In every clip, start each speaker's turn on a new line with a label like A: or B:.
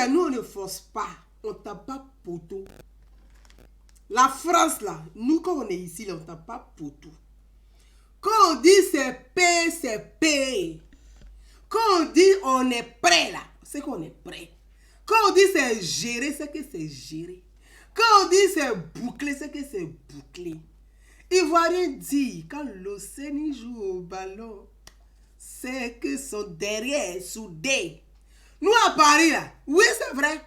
A: là, nous, on ne force pas. On tape pas poteau. La France, là, nous, quand on est ici, là, on tape pas poteau. Quand on dit c'est P, c'est P. Quand on dit on est prêt, là, c'est qu'on est prêt. Quand on dit c'est géré, c'est que c'est géré. Quand on dit c'est bouclé, c'est que c'est bouclé. Ivoirien dit, quand l'Océanie joue au ballon, c'est que son derrière est soudé. Nous à Paris, là, oui, c'est vrai.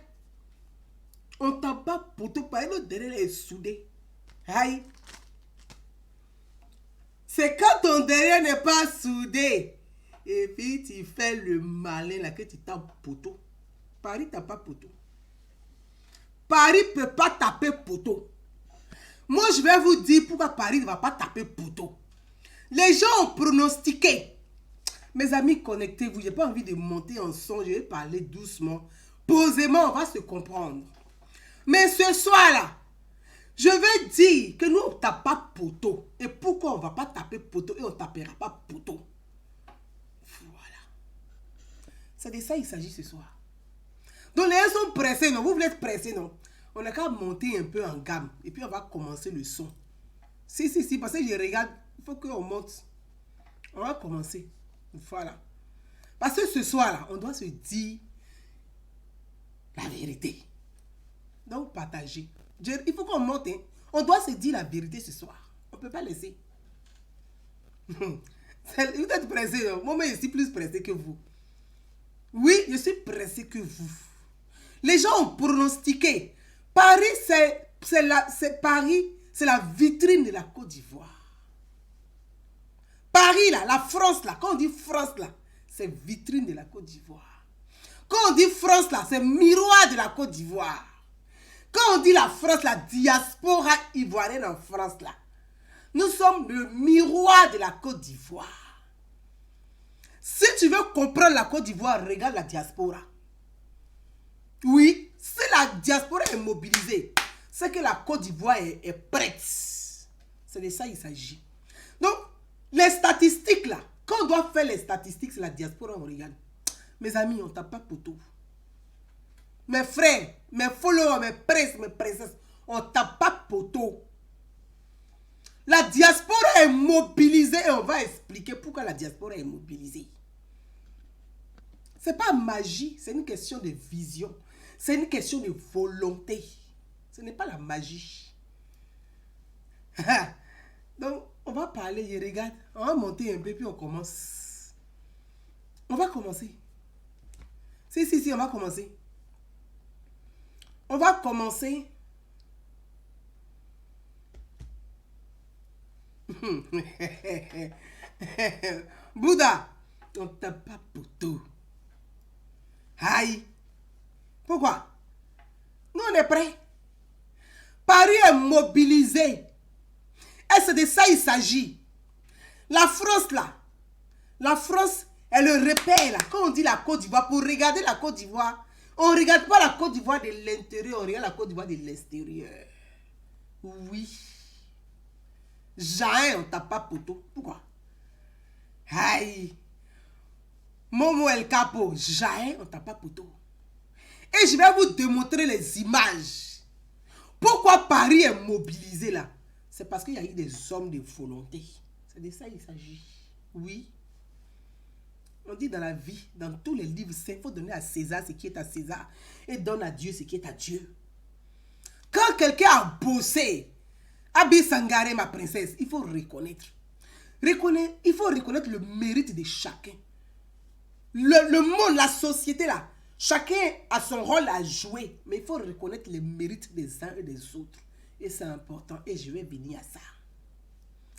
A: On ne tape pas poteau, parce que notre derrière est soudé. Aïe. C'est quand ton derrière n'est pas soudé. Et puis tu fais le malin là que tu tapes poteau. Paris tape pas poteau. Paris ne peut pas taper poteau. Moi je vais vous dire pourquoi Paris ne va pas taper poteau. Les gens ont pronostiqué. Mes amis, connectez-vous. Je n'ai pas envie de monter en son. Je vais parler doucement. Posément, on va se comprendre. Mais ce soir là, je vais dire que nous on ne tape pas poteau. Et pourquoi on ne va pas taper poteau et on ne tapera pas poteau. Voilà. C'est de ça il s'agit ce soir. Donc les gens sont pressés, non? Vous voulez être pressés, non? On n'a qu'à monter un peu en gamme. Et puis on va commencer le son. Si, parce que je regarde. Il faut qu'on monte. On va commencer. Voilà. Parce que ce soir là, on doit se dire la vérité. Donc partagez. Il faut qu'on monte. Hein. On doit se dire la vérité ce soir. On ne peut pas laisser. Vous êtes pressé. Moi, je suis plus pressé que vous. Oui, je suis pressé que vous. Les gens ont pronostiqué. Paris, c'est la vitrine de la Côte d'Ivoire. Paris, là, la France, là, quand on dit France, là, c'est vitrine de la Côte d'Ivoire. Quand on dit France, là, c'est miroir de la Côte d'Ivoire. Quand on dit la France, la diaspora ivoirienne en France, là, nous sommes le miroir de la Côte d'Ivoire. Si tu veux comprendre la Côte d'Ivoire, regarde la diaspora. Oui, si la diaspora est mobilisée, c'est que la Côte d'Ivoire est prête. C'est de ça il s'agit. Donc, les statistiques là, quand on doit faire les statistiques, c'est la diaspora, on regarde. Mes amis, on ne tape pas poteau. Mes frères, mes followers, mes princes, mes princesses, on ne tape pas poteau. La diaspora est mobilisée et on va expliquer pourquoi la diaspora est mobilisée. Ce n'est pas magie, c'est une question de vision. C'est une question de volonté. Ce n'est pas la magie. Donc, on va parler, je regarde. On va monter un peu, puis on commence. On va commencer. Si, on va commencer. On va commencer. Bouddha, on ne tape pas poteau. Aïe. Pourquoi? Nous, on est prêts. Paris est mobilisé. Et c'est de ça il s'agit. La France, là. La France est le repère, là. Quand on dit la Côte d'Ivoire, pour regarder la Côte d'Ivoire, on ne regarde pas la Côte d'Ivoire de l'intérieur, on regarde la Côte d'Ivoire de l'extérieur. Oui. Jamais on ne tape pas poteau. Pourquoi? Aïe. Momo El Capo, jamais on ne tape pas poteau. Et je vais vous démontrer les images. Pourquoi Paris est mobilisé là? C'est parce qu'il y a eu des hommes de volonté. C'est de ça il s'agit. Oui. On dit dans la vie, dans tous les livres, il faut donner à César ce qui est à César et donne à Dieu ce qui est à Dieu. Quand quelqu'un a bossé, Abi Sangaré, ma princesse, il faut reconnaître. Il faut reconnaître le mérite de chacun. Le monde, la société là, chacun a son rôle à jouer, mais il faut reconnaître les mérites des uns et des autres. Et c'est important, et je vais venir à ça.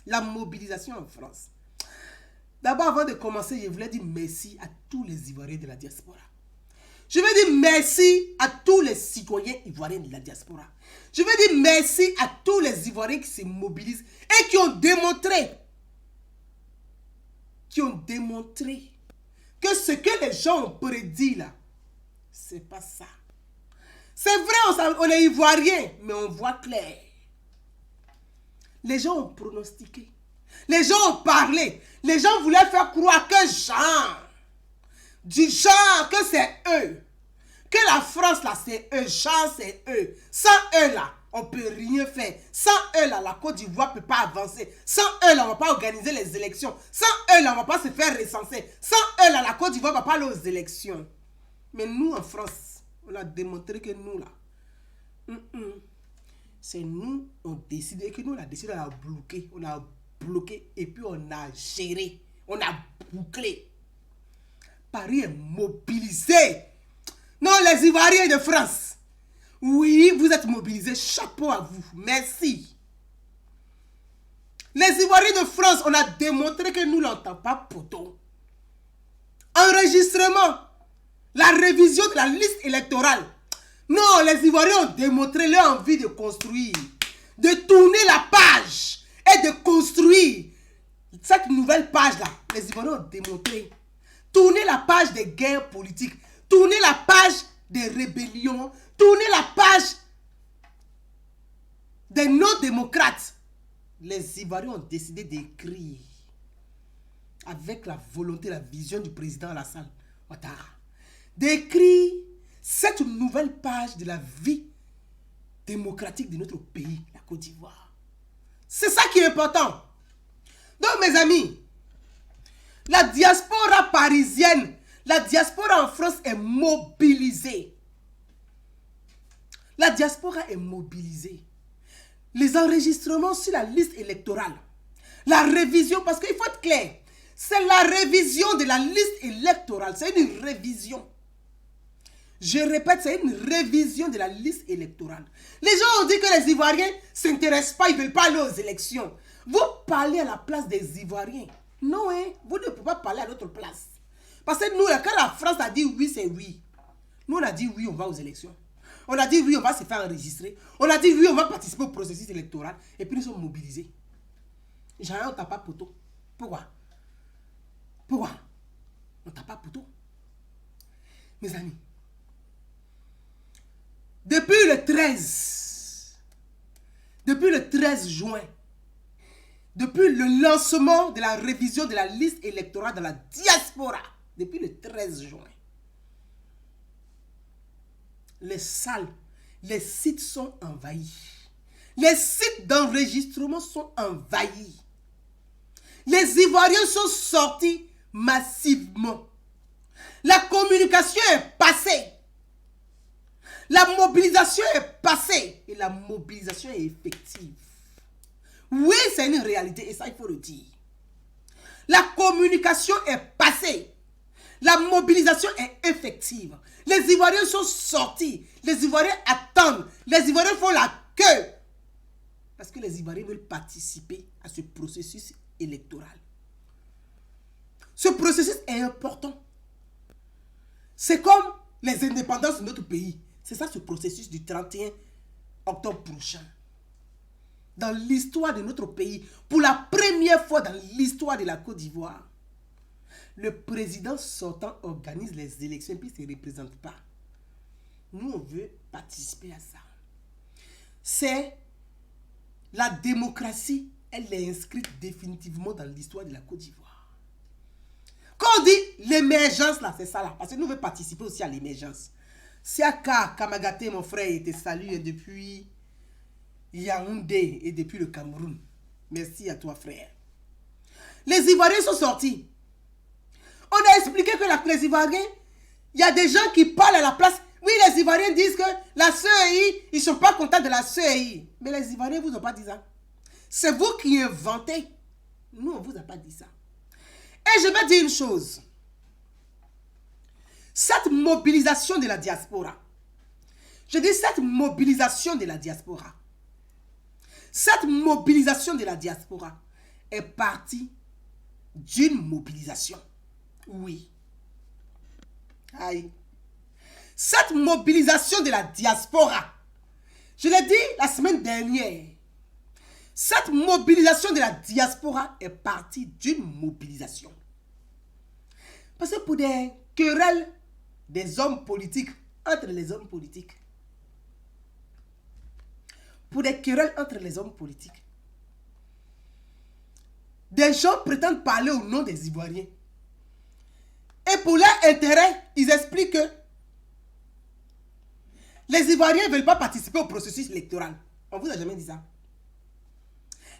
A: La mobilisation en France. D'abord, avant de commencer, je voulais dire merci à tous les Ivoiriens de la diaspora. Je veux dire merci à tous les citoyens ivoiriens de la diaspora. Je veux dire merci à tous les Ivoiriens qui se mobilisent et qui ont démontré que ce que les gens ont prédit là, c'est pas ça. C'est vrai, on est Ivoiriens, mais on voit clair. Les gens ont pronostiqué. Les gens ont parlé. Les gens voulaient faire croire que du genre, que c'est eux. Que la France, là, c'est eux. Jean, c'est eux. Sans eux, là, on ne peut rien faire. Sans eux, là, la Côte d'Ivoire ne peut pas avancer. Sans eux, là, on ne va pas organiser les élections. Sans eux, là, on ne va pas se faire recenser. Sans eux, là, la Côte d'Ivoire ne va pas aller aux élections. Mais nous, en France, on a démontré que nous, là, c'est nous, on décide. Et que nous, on a décidé, on a bloqué. On a bloqué et puis on a géré. On a bouclé. Paris est mobilisé. Non, les Ivoiriens de France. Oui, vous êtes mobilisés. Chapeau à vous. Merci. Les Ivoiriens de France, on a démontré que nous n'entendons pas poteau. Enregistrement. La révision de la liste électorale. Non, les Ivoiriens ont démontré leur envie de construire. De tourner la page. Et de construire. Cette nouvelle page-là, les Ivoiriens ont démontré. Tourner la page des guerres politiques. Tourner la page des rébellions. Tourner la page des non-démocrates. Les Ivoiriens ont décidé d'écrire avec la volonté, la vision du président Alassane Ouattara, d'écrire cette nouvelle page de la vie démocratique de notre pays, la Côte d'Ivoire. C'est ça qui est important. Donc, mes amis, la diaspora parisienne, la diaspora en France est mobilisée. La diaspora est mobilisée. Les enregistrements sur la liste électorale, la révision, parce qu'il faut être clair, c'est la révision de la liste électorale, c'est une révision. Je répète, c'est une révision de la liste électorale. Les gens ont dit que les Ivoiriens ne s'intéressent pas, ils ne veulent pas aller aux élections. Vous parlez à la place des Ivoiriens. Non, hein, vous ne pouvez pas parler à notre place. Parce que nous, quand la France a dit oui, c'est oui. Nous, on a dit oui, on va aux élections. On a dit oui, on va se faire enregistrer. On a dit oui, on va participer au processus électoral. Et puis nous sommes mobilisés. J'en ai, on tape pas poteau. Pourquoi? Pourquoi? On tape pas poteau. Mes amis, depuis le 13 juin, depuis le lancement de la révision de la liste électorale dans la diaspora, depuis le 13 juin, les salles, les sites sont envahis. Les sites d'enregistrement sont envahis. Les Ivoiriens sont sortis massivement. La communication est passée. La mobilisation est passée. Et la mobilisation est effective. Oui, c'est une réalité et ça, il faut le dire. La communication est passée. La mobilisation est effective. Les Ivoiriens sont sortis. Les Ivoiriens attendent. Les Ivoiriens font la queue. Parce que les Ivoiriens veulent participer à ce processus électoral. Ce processus est important. C'est comme les indépendances de notre pays. C'est ça ce processus du 31 octobre prochain. Dans l'histoire de notre pays, pour la première fois dans l'histoire de la Côte d'Ivoire, le président sortant organise les élections et puis il ne se représente pas. Nous, on veut participer à ça. C'est la démocratie, elle est inscrite définitivement dans l'histoire de la Côte d'Ivoire. Quand on dit l'émergence, là, c'est ça là. Parce que nous, on veut participer aussi à l'émergence. Siaka Kamagate, mon frère, il te salue depuis Yaoundé et depuis le Cameroun. Merci à toi, frère. Les Ivoiriens sont sortis. On a expliqué que les Ivoiriens, il y a des gens qui parlent à la place. Oui, les Ivoiriens disent que la CEI, ils ne sont pas contents de la CEI. Mais les Ivoiriens ne vous ont pas dit ça. C'est vous qui inventez. Nous, on ne vous a pas dit ça. Et je vais dire une chose. Cette mobilisation de la diaspora, je dis cette mobilisation de la diaspora, cette mobilisation de la diaspora est partie d'une mobilisation. Oui. Aïe. Cette mobilisation de la diaspora, je l'ai dit la semaine dernière, cette mobilisation de la diaspora est partie d'une mobilisation. Parce que pour des querelles des hommes politiques, entre les hommes politiques, pour des querelles entre les hommes politiques, des gens prétendent parler au nom des Ivoiriens. Et pour leur intérêt, ils expliquent que Les Ivoiriens ne veulent pas participer au processus électoral. On vous a jamais dit ça.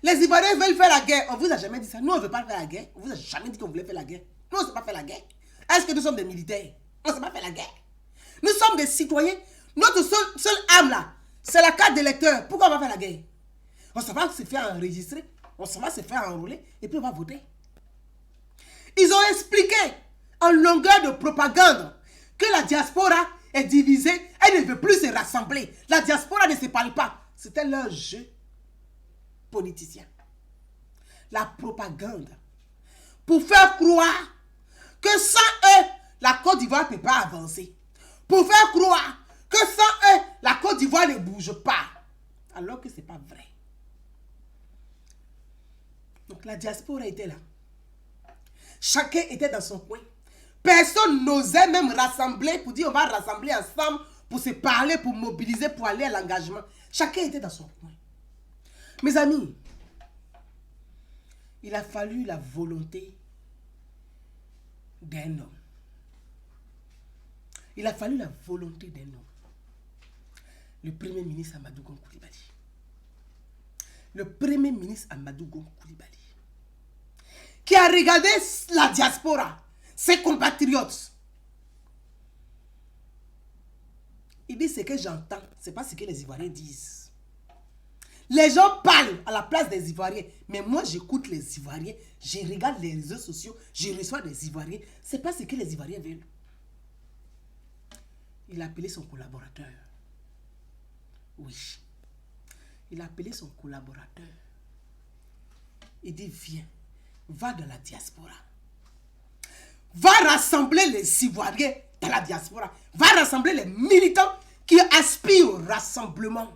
A: Les Ivoiriens veulent faire la guerre. On vous a jamais dit ça. Nous, on ne veut pas faire la guerre. On vous a jamais dit qu'on voulait faire la guerre. Nous, on ne sait pas faire la guerre. Est-ce que nous sommes des militaires? On ne sait pas faire la guerre. Nous sommes des citoyens. Notre seule âme là, c'est la carte d'électeur. Pourquoi on va faire la guerre? On ne va pas se faire enregistrer. On va se faire enrôler. Et puis on va voter. Ils ont expliqué en longueur de propagande que la diaspora est divisée. Elle ne veut plus se rassembler. La diaspora ne se parle pas. C'était leur jeu politicien. La propagande. Pour faire croire que sans eux, la Côte d'Ivoire ne peut pas avancer. Pour faire croire que sans eux, la Côte d'Ivoire ne bouge pas. Alors que ce n'est pas vrai. Donc la diaspora était là. Chacun était dans son coin. Personne n'osait même rassembler pour dire on va rassembler ensemble pour se parler, pour mobiliser, pour aller à l'engagement. Chacun était dans son coin. Mes amis, il a fallu la volonté d'un homme. Il a fallu la volonté d'un homme. Le premier ministre Amadou Gon Coulibaly. Le premier ministre Amadou Gon Coulibaly. Qui a regardé la diaspora, ses compatriotes. Il dit ce que j'entends, ce n'est pas ce que les Ivoiriens disent. Les gens parlent à la place des Ivoiriens, mais moi j'écoute les Ivoiriens, je regarde les réseaux sociaux, je reçois des Ivoiriens. Ce n'est pas ce que les Ivoiriens veulent. Il a appelé son collaborateur. Oui. Il a appelé son collaborateur. Il dit viens, va dans la diaspora. Va rassembler les Ivoiriens dans la diaspora. Va rassembler les militants qui aspirent au rassemblement.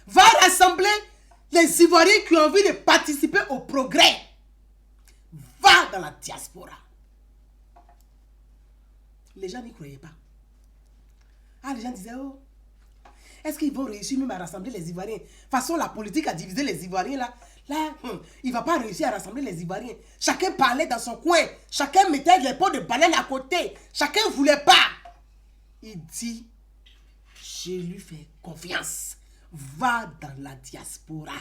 A: Va rassembler les Ivoiriens qui ont envie de participer au progrès. Va dans la diaspora. Les gens n'y croyaient pas. Ah, les gens disaient, oh, est-ce qu'ils vont réussir même à rassembler les Ivoiriens? De toute façon, la politique a divisé les Ivoiriens là. Il ne va pas réussir à rassembler les Ivoiriens. Chacun parlait dans son coin. Chacun mettait les pots de banane à côté. Chacun ne voulait pas. Il dit, je lui fais confiance. Va dans la diaspora.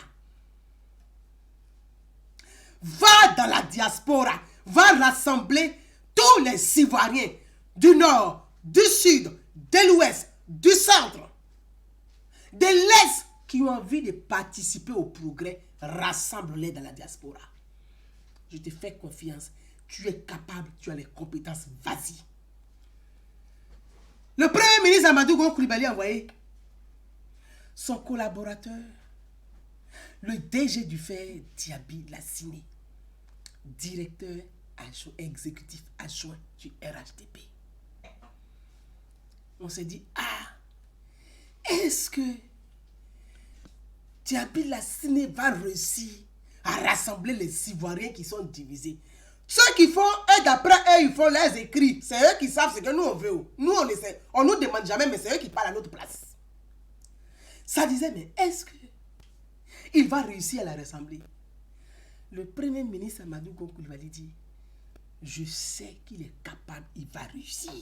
A: Va dans la diaspora. Va rassembler tous les Ivoiriens du nord, du sud, de l'ouest, du centre, de l'est qui ont envie de participer au progrès. Rassemble-les dans la diaspora. Je te fais confiance. Tu es capable, tu as les compétences. Vas-y. Le premier ministre Amadou Gon Coulibaly a envoyé son collaborateur, le DG du FER, Diaby Lassine, directeur exécutif adjoint du RHDP. On s'est dit, ah, est-ce que Diaby Lassine va réussir à rassembler les Ivoiriens qui sont divisés? Ceux qui font, eux d'après eux, ils font les écrits. C'est eux qui savent ce que nous on veut. Nous on le sait. On nous demande jamais, mais c'est eux qui parlent à notre place. Ça disait, mais est-ce que il va réussir à la rassembler? Le premier ministre Amadou Gon Coulibaly dit, je sais qu'il est capable, il va réussir.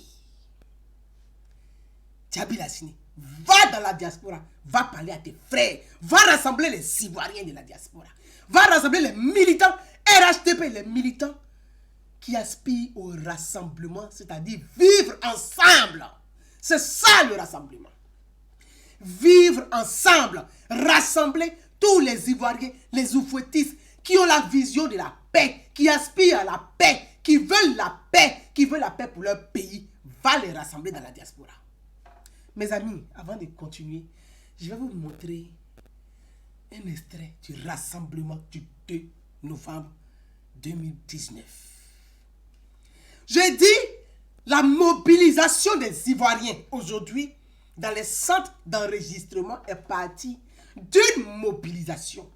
A: Diaby Lassine, va dans la diaspora, va parler à tes frères, va rassembler les Ivoiriens de la diaspora, va rassembler les militants RHDP, les militants qui aspirent au rassemblement, c'est-à-dire vivre ensemble. C'est ça le rassemblement. Vivre ensemble, rassembler tous les Ivoiriens, les oufouettistes qui ont la vision de la paix, qui aspirent à la paix, qui veulent la paix pour leur pays, va les rassembler dans la diaspora. Mes amis, avant de continuer, je vais vous montrer un extrait du rassemblement du 2 novembre 2019. Je dis la mobilisation des Ivoiriens aujourd'hui dans les centres d'enregistrement est partie d'une mobilisation.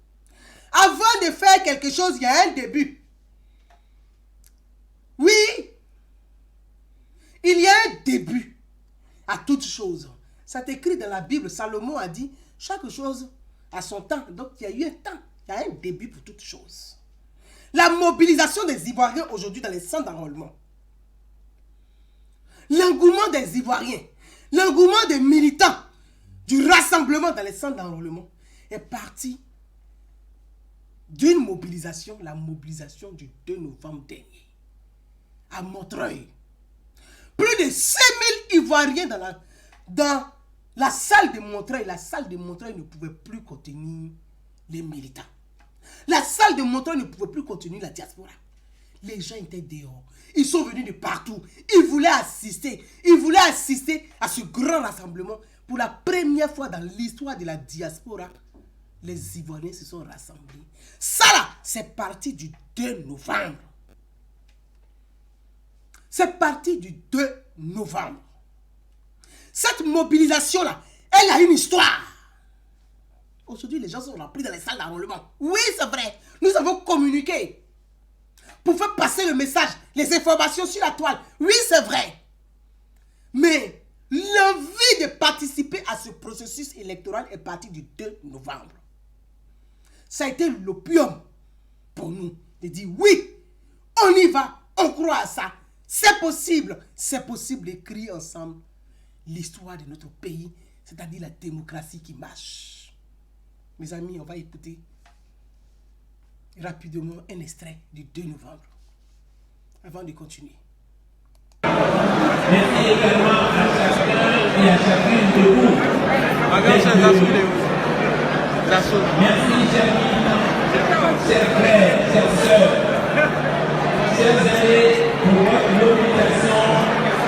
A: Avant de faire quelque chose, il y a un début. Oui, il y a un début à toute chose. Ça t'écrit dans la Bible. Salomon a dit, chaque chose a son temps. Donc, il y a eu un temps. Il y a un début pour toute chose. La mobilisation des Ivoiriens aujourd'hui dans les centres d'enrôlement. L'engouement des Ivoiriens. L'engouement des militants du rassemblement dans les centres d'enrôlement est parti d'une mobilisation, la mobilisation du 2 novembre dernier, à Montreuil. Plus de 5000 Ivoiriens dans la salle de Montreuil. La salle de Montreuil ne pouvait plus contenir les militants. La salle de Montreuil ne pouvait plus contenir la diaspora. Les gens étaient dehors. Ils sont venus de partout. Ils voulaient assister. Ils voulaient assister à ce grand rassemblement. Pour la première fois dans l'histoire de la diaspora, les Ivoiriens se sont rassemblés. Ça là, c'est parti du 2 novembre. C'est parti du 2 novembre. Cette mobilisation-là, elle a une histoire. Aujourd'hui, les gens sont remplis dans les salles d'enrôlement. Oui, c'est vrai. Nous avons communiqué pour faire passer le message, les informations sur la toile. Oui, c'est vrai. Mais l'envie de participer à ce processus électoral est partie du 2 novembre. Ça a été l'opium pour nous de dire oui, on y va, on croit à ça. C'est possible d'écrire ensemble l'histoire de notre pays, c'est-à-dire la démocratie qui marche. Mes amis, on va écouter rapidement un extrait du 2 novembre avant de continuer.
B: Merci également à chacun et à chacune de vous. Merci, chers militants, chers frères, chers sœurs, chers amis, pour votre mobilisation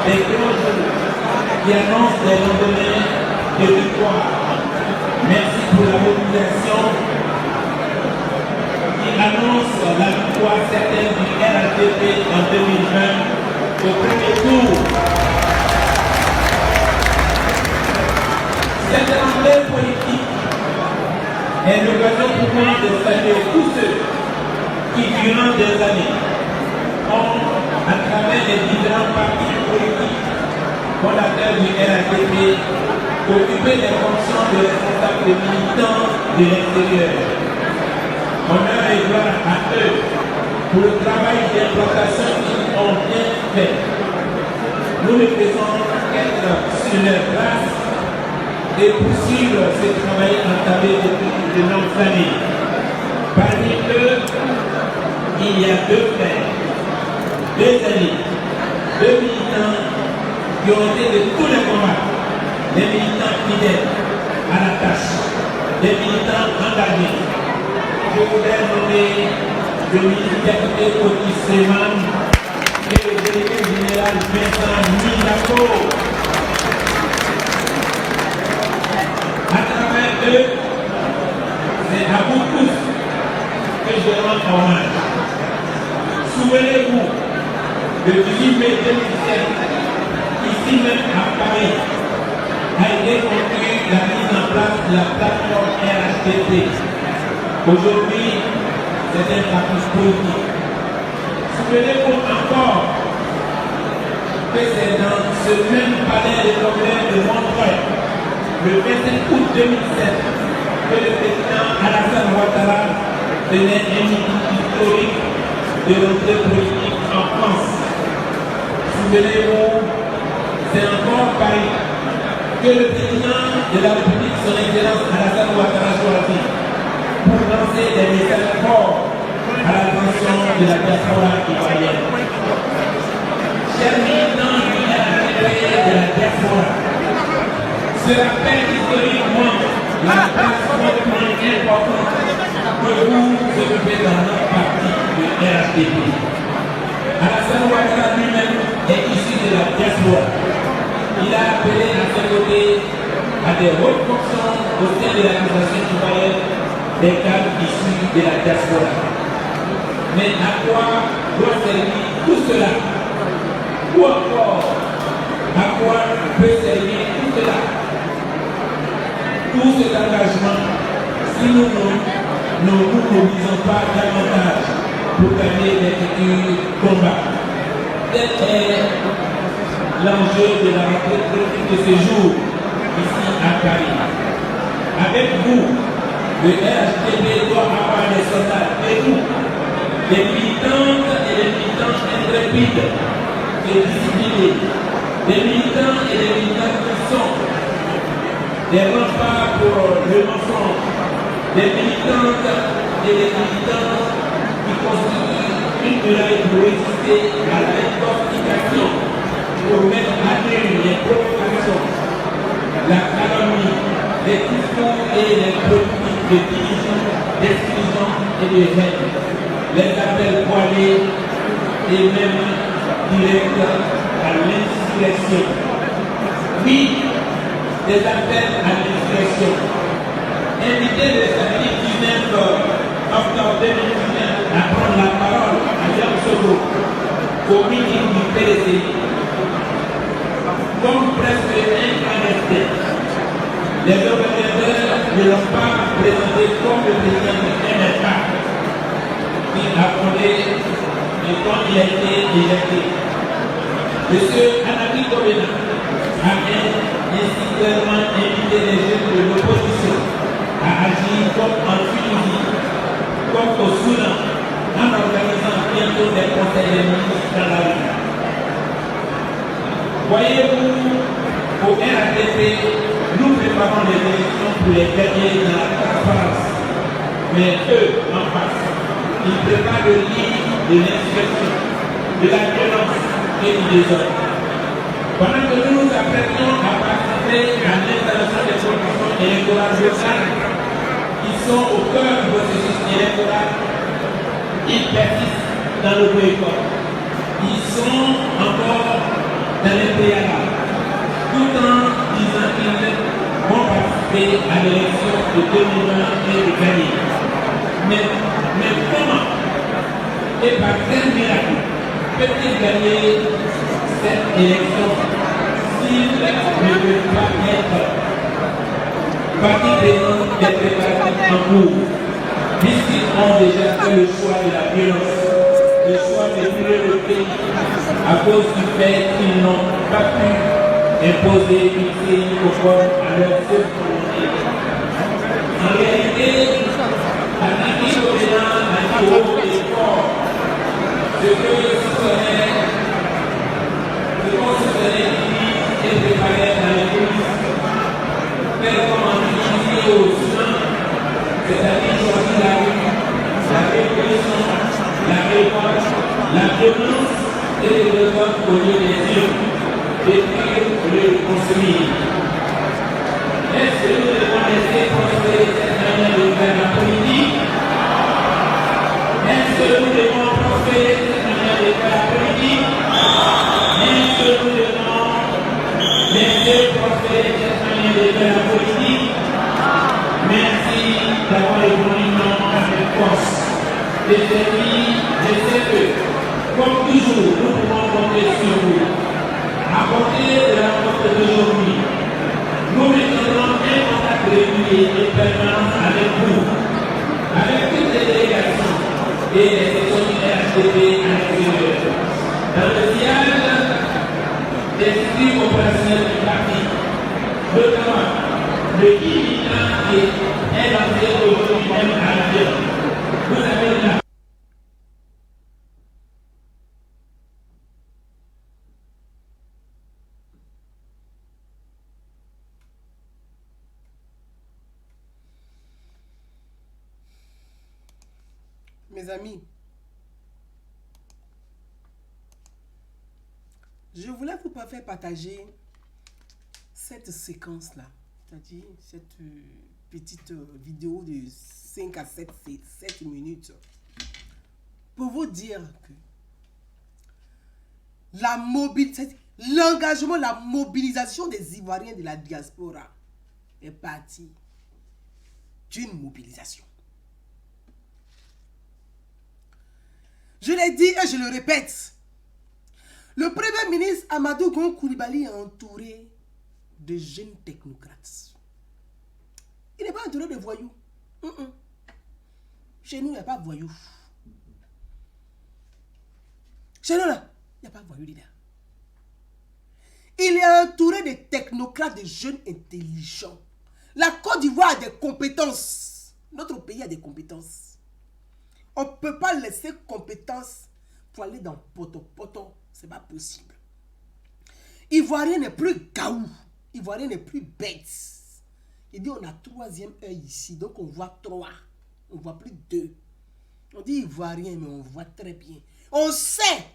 B: des grands jours qui annoncent des lendemains de victoire. Merci pour la mobilisation qui annonce la victoire certaine du RHDP en 2020 au premier tour. Cette assemblée politique est l'occasion pour moi de saluer tous ceux qui, durant des années, ont, à travers les différents partis politiques fondateurs du RHDP, occupé des fonctions de responsable des militants de l'extérieur. Honneur et gloire à eux pour le travail d'implantation qu'ils ont bien fait. Nous ne faisons qu'être sur leur trace et poursuivre ce travail entamé depuis de longues années. Parmi eux, il y a deux frères, deux amis, deux militants qui ont été de tous les combats, des militants fidèles à la tâche, des militants engagés. Je voudrais nommer le ministre Otis Seman et le délégué général Vincent Minako. À travers eux, c'est à vous tous que je rends hommage. Souvenez-vous, le 18 mai 2017, ici même à Paris, a été conclue la mise en place de la plateforme RHDP. Aujourd'hui, c'est un parti politique. Souvenez-vous encore que c'est dans ce même palais de congrès de Montreuil, le 27 août 2007, que le président Alassane Ouattara tenait un meeting historique de l'entrée politique en France. Souvenez-vous, c'est encore Paris que le président de la République, son Excellence Alassane Ouattara, choisit pour lancer des messages forts à l'attention de la diaspora ivoirienne. Chers militants du RHDP de la diaspora, ce rappel historiquement la place hautement importante que vous occupez dans notre parti de RHDP. Alassane Ouattara lui-même est issu de la diaspora. Il a appelé à ses côtés à des hautes fonctions au sein de l'administration ivoirienne des cadres issus de la diaspora. Mais à quoi doit servir tout cela? Ou encore, à quoi peut servir tout cela? Tout cet engagement, si nous ne nous mobilisons pas davantage pour gagner les futurs combats. Tel est l'enjeu de la rentrée politique de ce jour, ici à Paris. Avec vous, le RHDP doit avoir des soldats et nous, des militantes et des militants intrépides et disciplinés, des militants et des militants qui sont des remparts pour le mensonge, des militantes et des militants qui constituent une muraille pour résister à l'intoxication, pour mettre à nu les provocations, la calomnie, les discours et les politiques de division, d'exclusion et de haine, les appels voilés et même directs à l'insurrection. Oui, des appels à l'insurrection. Invité le samedi 19 octobre 2019 à prendre la parole à Yamoussoukro au meeting du PDC. Comme presque incandescent, les organisateurs ne l'ont pas présenté comme le président du MFA qui a fondé et quand il a été éjecté. M. Anaki Kobena a ainsi clairement invité les jeunes de l'opposition à agir comme en Tunisie, comme au Soudan, en organisant bientôt des conseils de ministres dans la rue. Voyez-vous, au RATP, nous préparons les élections pour les gagner dans la transparence. Mais eux, en face, ils préparent le lit de l'insurrection, de la violence et du désordre. Pendant que nous nous apprêtons à participer à l'installation des commissions électorales locales qui sont au cœur du processus électoral, ils persistent dans le boycott. Ils sont encore dans les préalables, tout en disant qu'ils vont participer à l'élection de 2020 et de gagner. Mais comment et par quel miracle peut-il gagner cette élection s'il ne veut pas être partie des préparatifs en cours, puisqu'ils ont déjà fait le choix de la violence, le choix de tuer le pays à cause du fait qu'ils n'ont pas pu imposer une série conforme à leur seule volonté. En réalité, Anaki Kobena a dit haut et fort ce qu'on se serait dit et préparé dans les coulisses, faire comme en Tunisie au Soudan, c'est-à-dire choisir la rue, la révolution, la révolte, la violence et le révolte au lieu des yeux, détruire au lieu de construire. Est-ce que nous devons laisser prospérer cette manière de faire la politique? Est-ce que nous devons prospérer cette manière de faire la politique? Est-ce que nous devons laisser prospérer cette manière de faire la politique? Merci d'avoir répondu non à cette force. Les amis, je sais que, comme toujours, nous pouvons compter sur vous. À côté de la porte d'aujourd'hui, nous maintenons un contact régulier et permanent avec vous, avec toutes les délégations et les sections du RHDP à l'extérieur. Dans le dialogue des structures opérationnelles du parti, notamment le militant qui est lancé aujourd'hui même à l'avion. Vous avez la
A: Mes amis, je voulais vous faire partager cette séquence-là, c'est-à-dire cette petite vidéo de 5 à 7 minutes, pour vous dire que l'engagement, la mobilisation des Ivoiriens de la diaspora est partie d'une mobilisation. Je l'ai dit et je le répète. Le Premier ministre Amadou Gon Coulibaly est entouré de jeunes technocrates. Il n'est pas entouré de voyous. Chez nous, il n'y a pas de voyous. Chez nous, là, il n'y a pas de voyous, leader. Il est entouré de technocrates, de jeunes intelligents. La Côte d'Ivoire a des compétences. Notre pays a des compétences. On ne peut pas laisser compétences pour aller dans poto. Ce n'est pas possible. Ivoirien n'est plus gaou. Ivoirien n'est plus bête. Il dit on a troisième œil ici, donc on voit 3. On ne voit plus 2. On dit ivoirien, mais on voit très bien. On sait.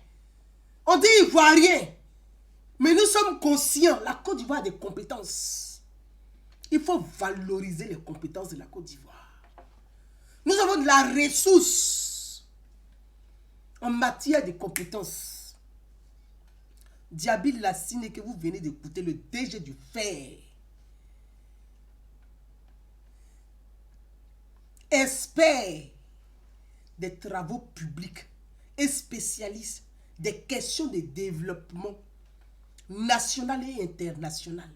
A: On dit ivoirien. Mais nous sommes conscients. La Côte d'Ivoire a des compétences. Il faut valoriser les compétences de la Côte d'Ivoire. Nous avons de la ressource en matière de compétences. Diaby Lassine que vous venez d'écouter, le DG du fer. Expert des travaux publics et spécialiste des questions de développement national et international.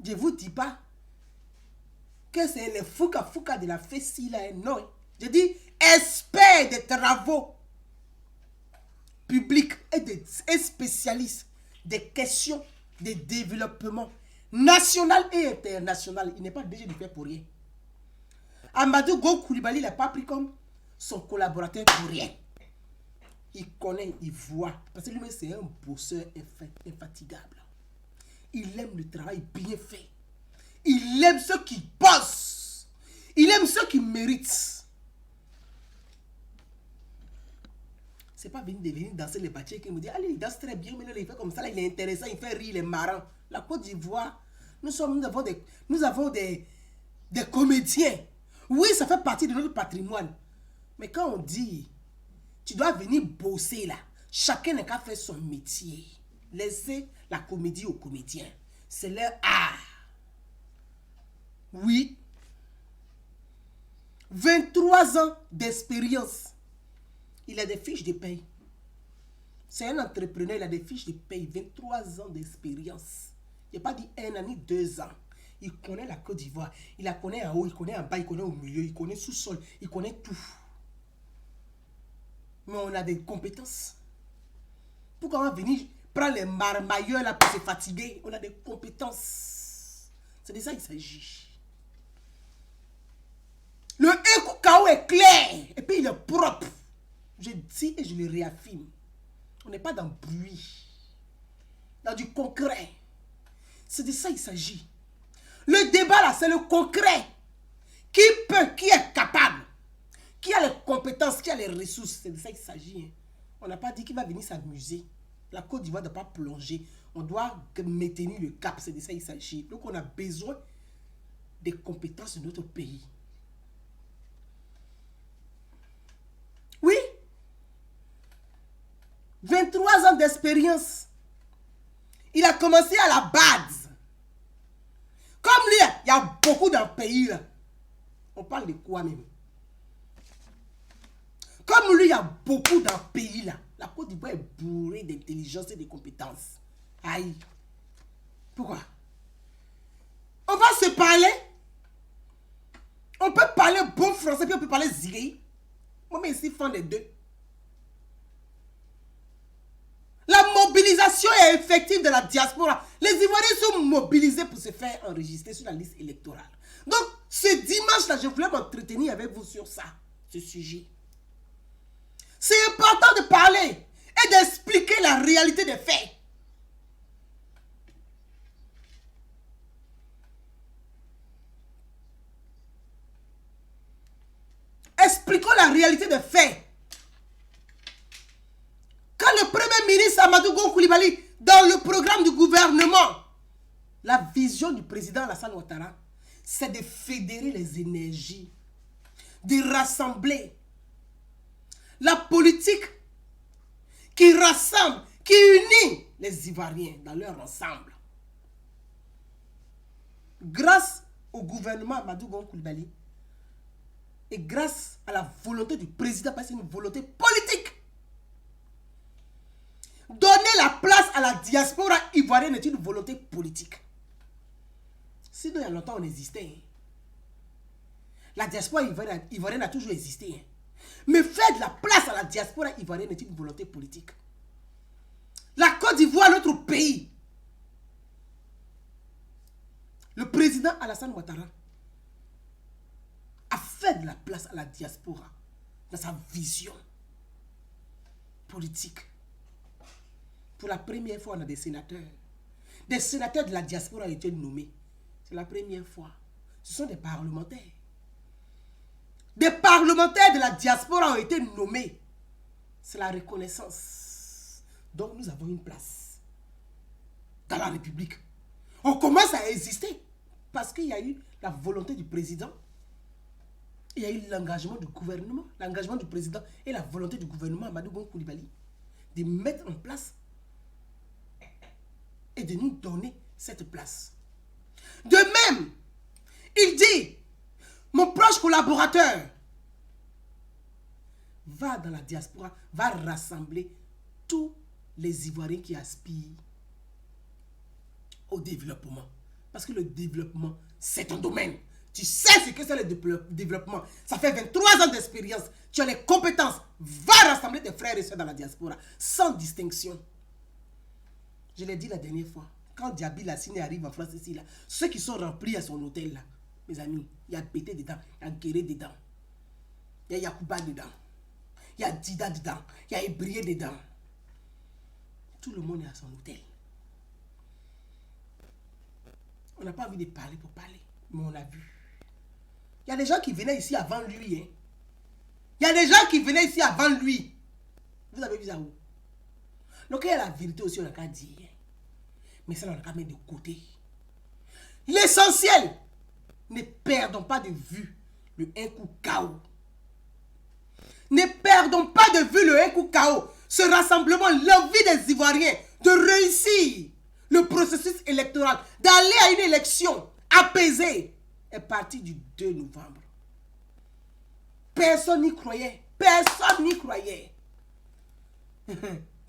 A: Je ne vous dis pas que c'est le fouca de la fessie là, non. Je dis expert des travaux publics et spécialiste des questions de développement national et international. Il n'est pas déjà du fait pour rien. Amadou Go Koulibaly ne l'a pas pris comme son collaborateur pour rien. Il connaît, il voit. Parce que lui-même, c'est un bosseur infatigable. Il aime le travail bien fait. Il aime ceux qui bossent. Il aime ceux qui méritent. C'est pas venir danser les bâtiments qui me dit, allez, il danse très bien, mais là, il fait comme ça, là, il est intéressant, il fait rire, il est marrant. La Côte d'Ivoire, nous avons des comédiens. Oui, ça fait partie de notre patrimoine. Mais quand on dit, tu dois venir bosser là, chacun n'a qu'à faire son métier. Laissez la comédie aux comédiens. C'est leur art. Oui. 23 ans d'expérience. Il a des fiches de paye. C'est un entrepreneur, il a des fiches de paye. 23 ans d'expérience. Il n'a pas dit 1 an ni 2 ans. Il connaît la Côte d'Ivoire. Il la connaît en haut, il connaît en bas, il connaît au milieu, il connaît sous-sol, il connaît tout. Mais on a des compétences. Pourquoi on va venir prendre les marmailleurs là pour se fatiguer? On a des compétences. C'est de ça qu'il s'agit. Le Ekukao est clair. Et puis il est propre. Je dis et je le réaffirme. On n'est pas dans le bruit. Dans du concret. C'est de ça qu'il s'agit. Le débat là, c'est le concret. Qui peut, qui est capable, qui a les compétences, qui a les ressources. C'est de ça qu'il s'agit. Hein. On n'a pas dit qu'il va venir s'amuser. La Côte d'Ivoire ne doit pas plonger. On doit maintenir le cap. C'est de ça qu'il s'agit. Donc on a besoin des compétences de notre pays. Oui. 23 ans d'expérience. Il a commencé à la base. Comme lui, il y a beaucoup dans le pays là. On parle de quoi même? Comme lui, il y a beaucoup dans le pays là. La Côte d'Ivoire est bourrée d'intelligence et de compétences. Aïe. Pourquoi? On va se parler. On peut parler bon français, puis on peut parler zigé. Moi, mais ici, fan les deux. La mobilisation est effective de la diaspora. Les Ivoiriens sont mobilisés pour se faire enregistrer sur la liste électorale. Donc, ce dimanche-là, je voulais m'entretenir avec vous sur ça, ce sujet. C'est important de parler et d'expliquer la réalité des faits. Expliquons la réalité des faits. Quand le Premier ministre Amadou Go Koulibaly, dans le programme du gouvernement, la vision du président Alassane Ouattara, c'est de fédérer les énergies, de rassembler la politique qui rassemble, qui unit les Ivoiriens dans leur ensemble. Grâce au gouvernement Amadou Go Koulibaly et grâce à la volonté du président, parce que c'est une volonté politique, donner la place à la diaspora ivoirienne est une volonté politique. Sinon, il y a longtemps, on existait. La diaspora ivoirienne a toujours existé. Mais faire de la place à la diaspora ivoirienne est une volonté politique. La Côte d'Ivoire, notre pays. Le président Alassane Ouattara a fait de la place à la diaspora dans sa vision politique. Pour la première fois, on a des sénateurs. Des sénateurs de la diaspora ont été nommés. C'est la première fois. Ce sont des parlementaires. Des parlementaires de la diaspora ont été nommés. C'est la reconnaissance. Donc nous avons une place dans la République. On commence à exister parce qu'il y a eu la volonté du président. Il y a eu l'engagement du gouvernement, l'engagement du président et la volonté du gouvernement Amadou Gon Coulibaly de mettre en place et de nous donner cette place. De même, il dit, mon proche collaborateur va dans la diaspora, va rassembler tous les Ivoiriens qui aspirent au développement. Parce que le développement, c'est un domaine. Tu sais ce que c'est le développement. Ça fait 23 ans d'expérience. Tu as les compétences. Va rassembler tes frères et soeurs dans la diaspora, sans distinction. Je l'ai dit la dernière fois. Quand Diaby Lassine arrive en France ici, là, ceux qui sont remplis à son hôtel, là, mes amis, il y a Pété dedans, il y a Guéré dedans, il y a Yacouba dedans, il y a Dida dedans, il y a Ebrié dedans. Tout le monde est à son hôtel. On n'a pas envie de parler pour parler, mais on a vu. Il y a des gens qui venaient ici avant lui. Hein. Il y a des gens qui venaient ici avant lui. Vous avez vu ça où? Donc il y a la vérité aussi, on n'a qu'à dire. Mais ça, on n'a qu'à mettre de côté. L'essentiel, ne perdons pas de vue le un coup KO. Ne perdons pas de vue le un coup KO. Ce rassemblement, l'envie des Ivoiriens de réussir le processus électoral, d'aller à une élection apaisée, est parti du 2 novembre. Personne n'y croyait. Personne n'y croyait.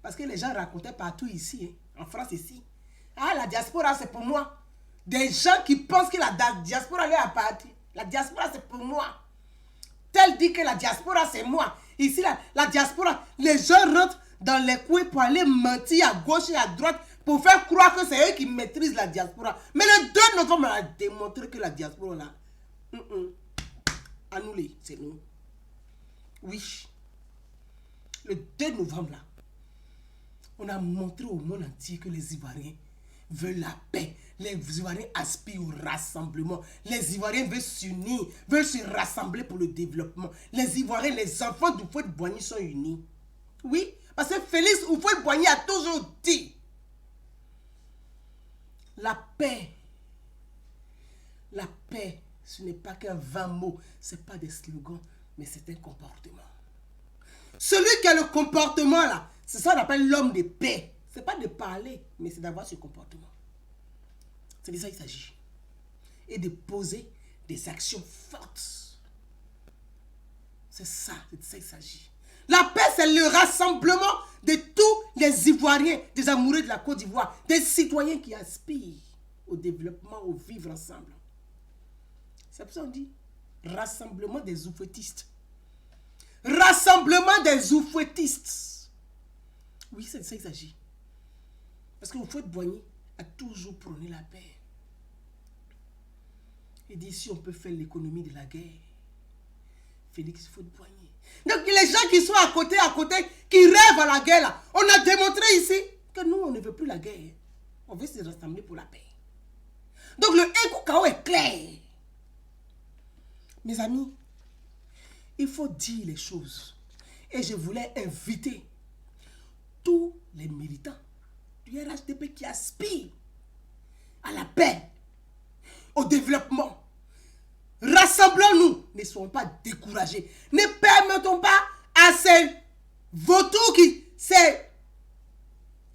A: Parce que les gens racontaient partout ici, hein, en France ici. Ah, la diaspora, c'est pour moi. Des gens qui pensent que la diaspora leur appartient. La diaspora, c'est pour moi. Tel dit que la diaspora, c'est moi. Ici, la diaspora, les gens rentrent dans les coins pour aller mentir à gauche et à droite pour faire croire que c'est eux qui maîtrisent la diaspora. Mais le 2 novembre, on a démontré que la diaspora, là, annulé, c'est nous. Oui. Le 2 novembre, là, on a montré au monde entier que les Ivoiriens veulent la paix. Les Ivoiriens aspirent au rassemblement. Les Ivoiriens veulent s'unir, veulent se rassembler pour le développement. Les Ivoiriens, les enfants d'Houphouët-Boigny sont unis. Oui, parce que Félix Houphouët-Boigny a toujours dit la paix, ce n'est pas qu'un vain mot, ce n'est pas des slogans, mais c'est un comportement. Celui qui a le comportement là, c'est ça qu'on appelle l'homme de paix. Ce n'est pas de parler, mais c'est d'avoir ce comportement. C'est de ça qu'il s'agit. Et de poser des actions fortes. C'est ça, c'est de ça qu'il s'agit. La paix, c'est le rassemblement de tous les Ivoiriens, des amoureux de la Côte d'Ivoire, des citoyens qui aspirent au développement, au vivre ensemble. C'est pour ça qu'on dit rassemblement des oufouettistes. Rassemblement des oufouettistes. Oui, c'est de ça qu'il s'agit. Parce que Houphouët-Boigny a toujours prôné la paix. Il dit si on peut faire l'économie de la guerre, Félix Houphouët-Boigny. Donc les gens qui sont à côté, qui rêvent à la guerre, là, on a démontré ici que nous, on ne veut plus la guerre. On veut se rassembler pour la paix. Donc le Ekoukao est clair. Mes amis, il faut dire les choses. Et je voulais inviter tous les militants du RHDP qui aspirent à la paix, au développement. Rassemblons-nous, ne soyons pas découragés. Ne permettons pas à ces vautours qui...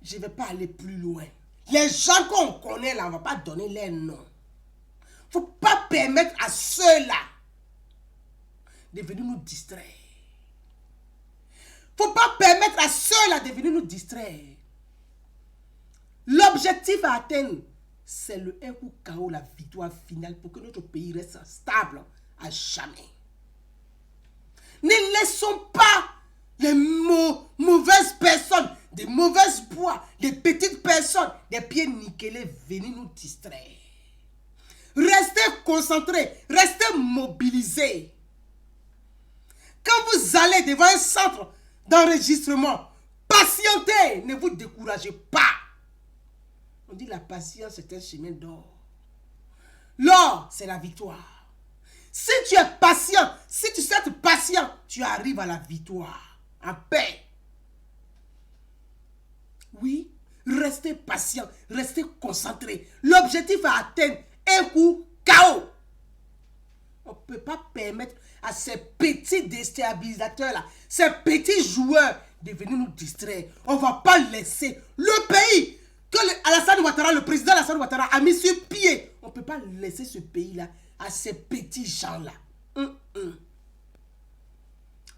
A: Je ne vais pas aller plus loin. Les gens qu'on connaît là, on ne va pas donner les noms. Il ne faut pas permettre à ceux-là de venir nous distraire. Il ne faut pas permettre à ceux-là de venir nous distraire. L'objectif à atteindre, c'est le un coup KO, la victoire finale pour que notre pays reste stable à jamais. Ne laissons pas les mauvaises personnes, des mauvaises voix, des petites personnes, des pieds nickelés venir nous distraire. Restez concentrés, restez mobilisés. Quand vous allez devant un centre d'enregistrement, patientez, ne vous découragez pas. On dit la patience est un chemin d'or. L'or, c'est la victoire. Si tu es patient, si tu sais être patient, tu arrives à la victoire, en paix. Oui, restez patient, restez concentré. L'objectif à atteindre, un coup, KO. On ne peut pas permettre à ces petits déstabilisateurs-là, ces petits joueurs de venir nous distraire. On ne va pas laisser le pays que Alassane Ouattara, le président Alassane Ouattara a mis sur pied. On ne peut pas laisser ce pays-là à ces petits gens-là.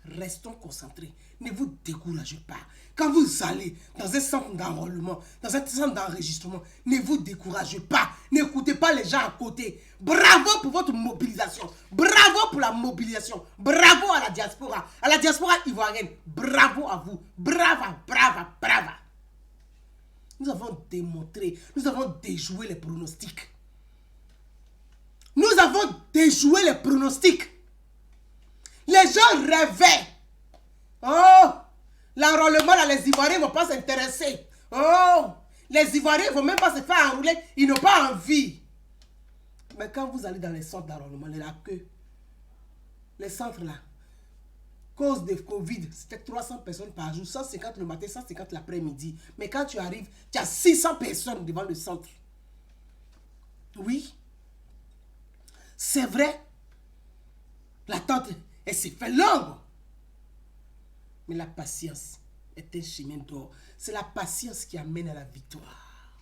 A: Restons concentrés. Ne vous découragez pas. Quand vous allez dans un centre d'enrôlement, dans un centre d'enregistrement, ne vous découragez pas. N'écoutez pas les gens à côté. Bravo pour votre mobilisation. Bravo pour la mobilisation. Bravo à la diaspora ivoirienne. Bravo à vous. Brava. Nous avons démontré, nous avons déjoué les pronostics. Nous avons déjoué les pronostics. Les gens rêvaient. Oh, l'enrôlement, là, les Ivoiriens ne vont pas s'intéresser. Oh, les Ivoiriens ne vont même pas se faire enrouler. Ils n'ont pas envie. Mais quand vous allez dans les centres d'enrôlement, la queue, les centres là, cause de Covid, c'était 300 personnes par jour, 150 le matin, 150 l'après-midi. Mais quand tu arrives, tu as 600 personnes devant le centre. Oui. C'est vrai. L'attente, elle s'est fait longue. Mais la patience est un chemin d'or. C'est la patience qui amène à la victoire.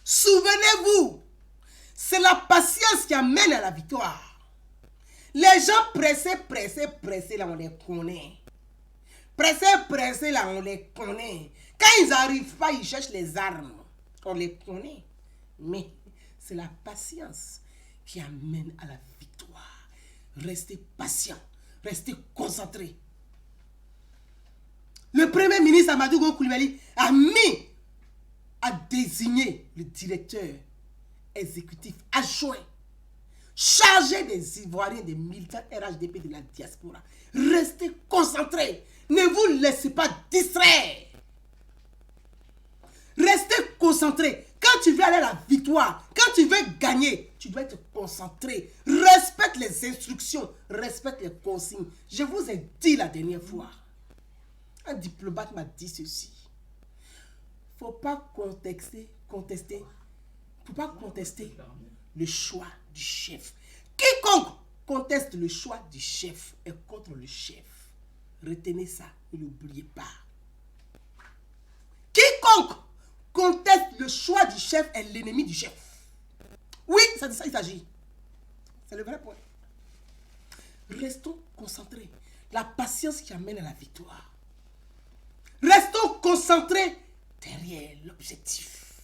A: Souvenez-vous, c'est la patience qui amène à la victoire. Les gens pressés, là, on les connaît. Pressés, là, on les connaît. Quand ils n'arrivent pas, ils cherchent les armes. On les connaît. Mais c'est la patience qui amène à la victoire. Restez patient. Restez concentrés. Le premier ministre Amadou Gon Coulibaly a désigné le directeur exécutif adjoint chargé des Ivoiriens, des militants RHDP de la diaspora. Restez concentrés. Ne vous laissez pas distraire. Restez concentrés. Quand tu veux aller à la victoire, quand tu veux gagner, tu dois être concentré. Respecte les instructions, respecte les consignes. Je vous ai dit la dernière fois. Un diplomate m'a dit ceci. Il ne faut pas contester le choix du chef. Quiconque conteste le choix du chef est contre le chef. Retenez ça, ne l'oubliez pas. Quiconque conteste le choix du chef est l'ennemi du chef. Oui, c'est de ça qu'il s'agit. C'est le vrai point. Restons concentrés. La patience qui amène à la victoire. Restons concentrés derrière l'objectif.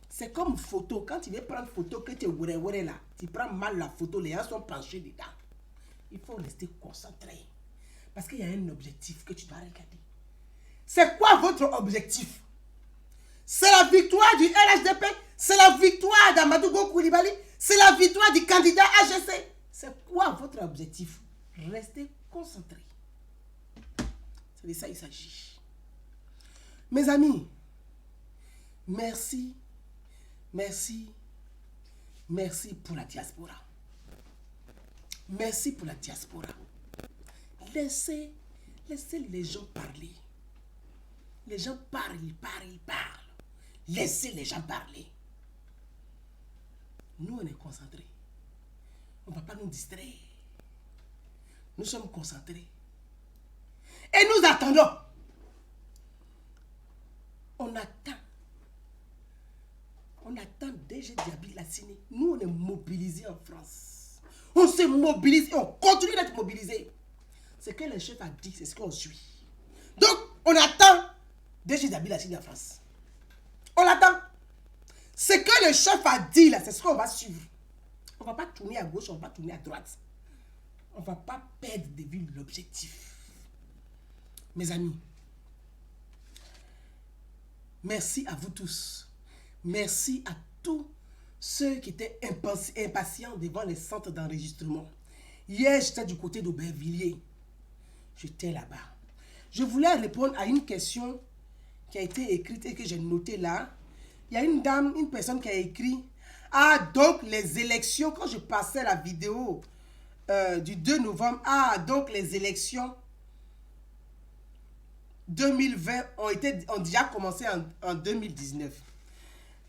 A: C'est comme photo. Quand tu veux prendre photo, que tu es là, tu prends mal la photo, les gens sont penchés dedans. Il faut rester concentré. Parce qu'il y a un objectif que tu dois regarder. C'est quoi votre objectif? C'est la victoire du RHDP? C'est la victoire d'Amadou Gon Coulibaly? C'est la victoire du candidat AGC? C'est quoi votre objectif? Restez concentré. C'est de ça qu'il s'agit. Mes amis, merci pour la diaspora. Merci pour la diaspora. Laissez les gens parler. Les gens parlent, ils parlent. Laissez les gens parler. Nous, on est concentrés. On ne va pas nous distraire. Nous sommes concentrés. Et nous attendons. On attend DG Diaby Lassini. Nous, on est mobilisés en France. On se mobilise et on continue d'être mobilisés. Ce que le chef a dit, c'est ce qu'on suit. Donc, on attend DG Diaby Lassini en France. On l'attend. Ce que le chef a dit, là, c'est ce qu'on va suivre. On ne va pas tourner à gauche, on ne va pas tourner à droite. On ne va pas perdre de vue l'objectif. Mes amis, merci à vous tous. Merci à tous ceux qui étaient impatients devant les centres d'enregistrement. Hier, j'étais du côté d'Aubervilliers. J'étais là-bas. Je voulais répondre à une question qui a été écrite et que j'ai notée là. Il y a une dame, une personne qui a écrit « Ah, donc les élections, quand je passais la vidéo du 2 novembre, ah, donc les élections 2020 ont déjà commencé en 2019.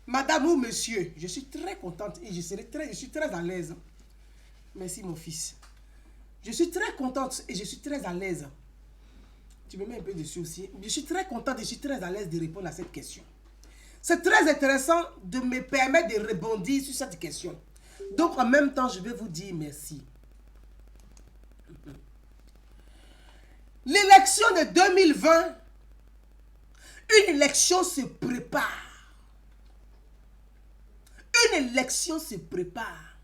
A: Madame ou monsieur, je suis très contente et je suis très à l'aise. Merci mon fils. Je suis très contente et je suis très à l'aise. Tu me mets un peu dessus aussi. Je suis très contente et je suis très à l'aise de répondre à cette question. C'est très intéressant de me permettre de rebondir sur cette question. Donc en même temps, je vais vous dire merci. L'élection de 2020, une élection se prépare. Une élection se prépare.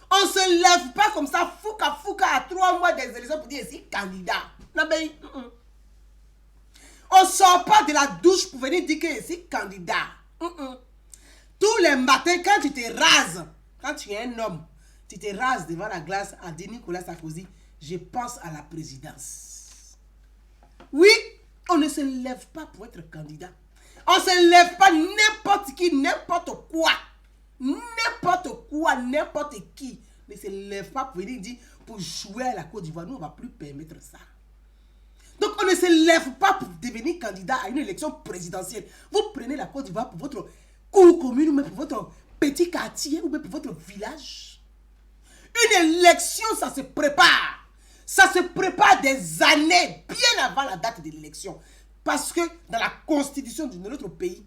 A: On ne se lève pas comme ça, fouka à 3 mois des élections pour dire ici candidat. Non, mais, on ne sort pas de la douche pour venir dire que je suis candidat. Tous les matins, quand tu te rases, quand tu es un homme, tu te rases devant la glace à dire Nicolas Sarkozy, je pense à la présidence. Oui, on ne se lève pas pour être candidat. On ne se lève pas n'importe qui, n'importe quoi. N'importe qui ne se lève pas pour venir dire pour jouer à la Côte d'Ivoire. Nous, on ne va plus permettre ça. Donc, on ne se lève pas pour devenir candidat à une élection présidentielle. Vous prenez la Côte d'Ivoire pour votre cour commune, ou même pour votre petit quartier, ou même pour votre village. Une élection, ça se prépare. Ça se prépare des années, bien avant la date de l'élection. Parce que dans la constitution de notre pays,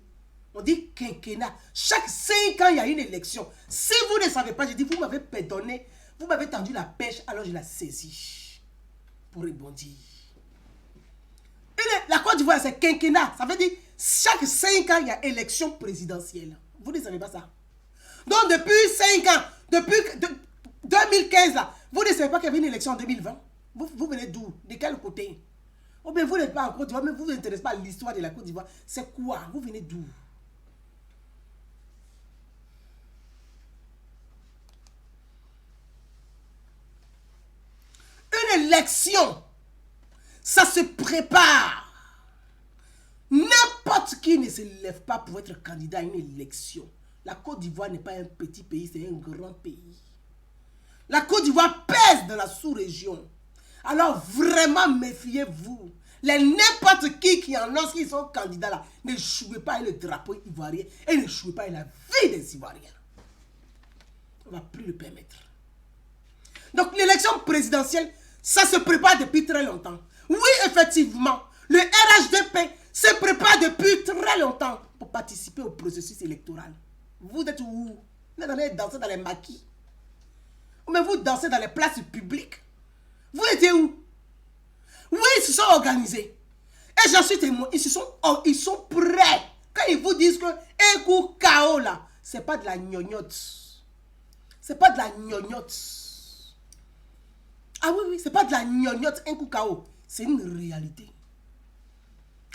A: on dit quinquennat. Chaque 5 ans, il y a une élection. Si vous ne savez pas, je dis, vous m'avez pardonné, vous m'avez tendu la pêche, alors je la saisis pour rebondir. La Côte d'Ivoire, c'est quinquennat. Ça veut dire, chaque 5 ans, il y a élection présidentielle. Vous ne savez pas ça. Donc, depuis 5 ans, depuis 2015, là, vous ne savez pas qu'il y avait une élection en 2020. Vous venez d'où? De quel côté? Ou bien vous n'êtes pas en Côte d'Ivoire, mais vous ne vous intéressez pas à l'histoire de la Côte d'Ivoire. C'est quoi? Vous venez d'où? Une élection, ça se prépare. N'importe qui ne se lève pas pour être candidat à une élection. La Côte d'Ivoire n'est pas un petit pays, c'est un grand pays. La Côte d'Ivoire pèse dans la sous-région. Alors vraiment méfiez-vous. Les n'importe qui annoncent qu'ils sont candidats là, ne jouez pas avec le drapeau ivoirien et ne jouez pas avec la vie des Ivoiriens. On ne va plus le permettre. Donc l'élection présidentielle, ça se prépare depuis très longtemps. Oui, effectivement, le RHDP se prépare depuis très longtemps pour participer au processus électoral. Vous êtes où? Vous êtes allé danser dans les maquis? Ou même vous dansez dans les places publiques? Vous étiez où? Oui, ils se sont organisés. Et j'en suis témoin, ils sont prêts. Quand ils vous disent que un coup KO là, c'est pas de la gnognotte. C'est pas de la gnognotte. Ah oui, c'est pas de la gnognotte, un coup KO. C'est une réalité.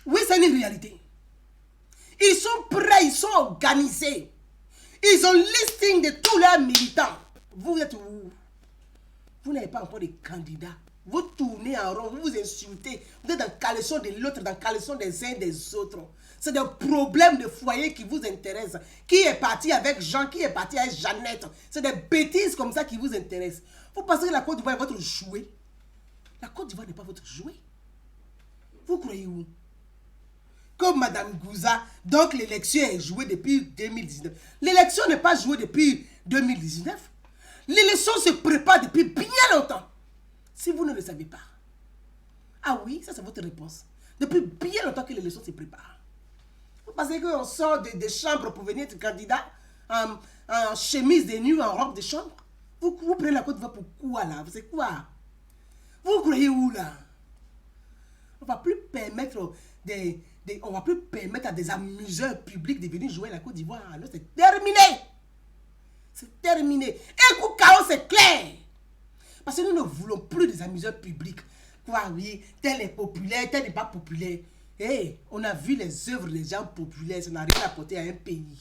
A: Oui, c'est une réalité. Ils sont prêts, ils sont organisés. Ils ont listing de tous leurs militants. Vous êtes où? Vous n'avez pas encore de candidats. Vous tournez en rond, vous vous insultez. Vous êtes dans le caleçon de l'autre, dans le caleçon des uns des autres. C'est des problèmes de foyer qui vous intéressent. Qui est parti avec Jean, qui est parti avec Jeannette. C'est des bêtises comme ça qui vous intéressent. Vous pensez que la Côte d'Ivoire est votre jouet? La Côte d'Ivoire n'est pas votre jouet. Vous croyez où? Comme Madame Gouza, donc l'élection est jouée depuis 2019. L'élection n'est pas jouée depuis 2019. L'élection se prépare depuis bien longtemps. Si vous ne le savez pas. Ah oui, ça c'est votre réponse. Depuis bien longtemps que l'élection se prépare. Vous pensez qu'on sort des chambres pour venir être candidat en chemise de nuit, en robe de chambre? Vous prenez la Côte d'Ivoire pour quoi là? C'est quoi? Vous croyez où là? On ne va plus permettre on va plus permettre à des amuseurs publics de venir jouer à la Côte d'Ivoire. Alors c'est terminé. C'est terminé. Un coup chaos, c'est clair. Parce que nous ne voulons plus des amuseurs publics. Quoi, oui, tel est populaire, tel n'est pas populaire. Hey, on a vu les œuvres des gens populaires, ça n'a rien apporté à un pays.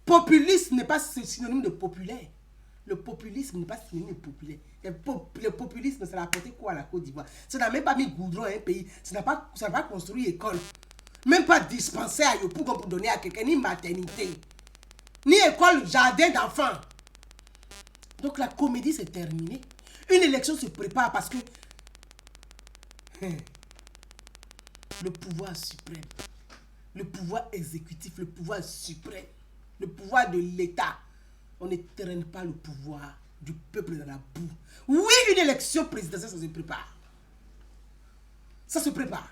A: Populisme n'est pas synonyme de populaire. Le populisme n'est pas synonyme de populaire. Le populisme, ça n'a apporté quoi à la Côte d'Ivoire? Ça n'a même pas mis goudron à un pays. Ça n'a pas construit école. Même pas dispensaire à Yopou pour donner à quelqu'un, ni maternité. ni école, jardin d'enfants. Donc la comédie s'est terminée. Une élection se prépare parce que le pouvoir suprême, le pouvoir exécutif, le pouvoir suprême, le pouvoir de l'État, on ne traîne pas le pouvoir du peuple dans la boue. Oui, une élection présidentielle, ça se prépare. Ça se prépare.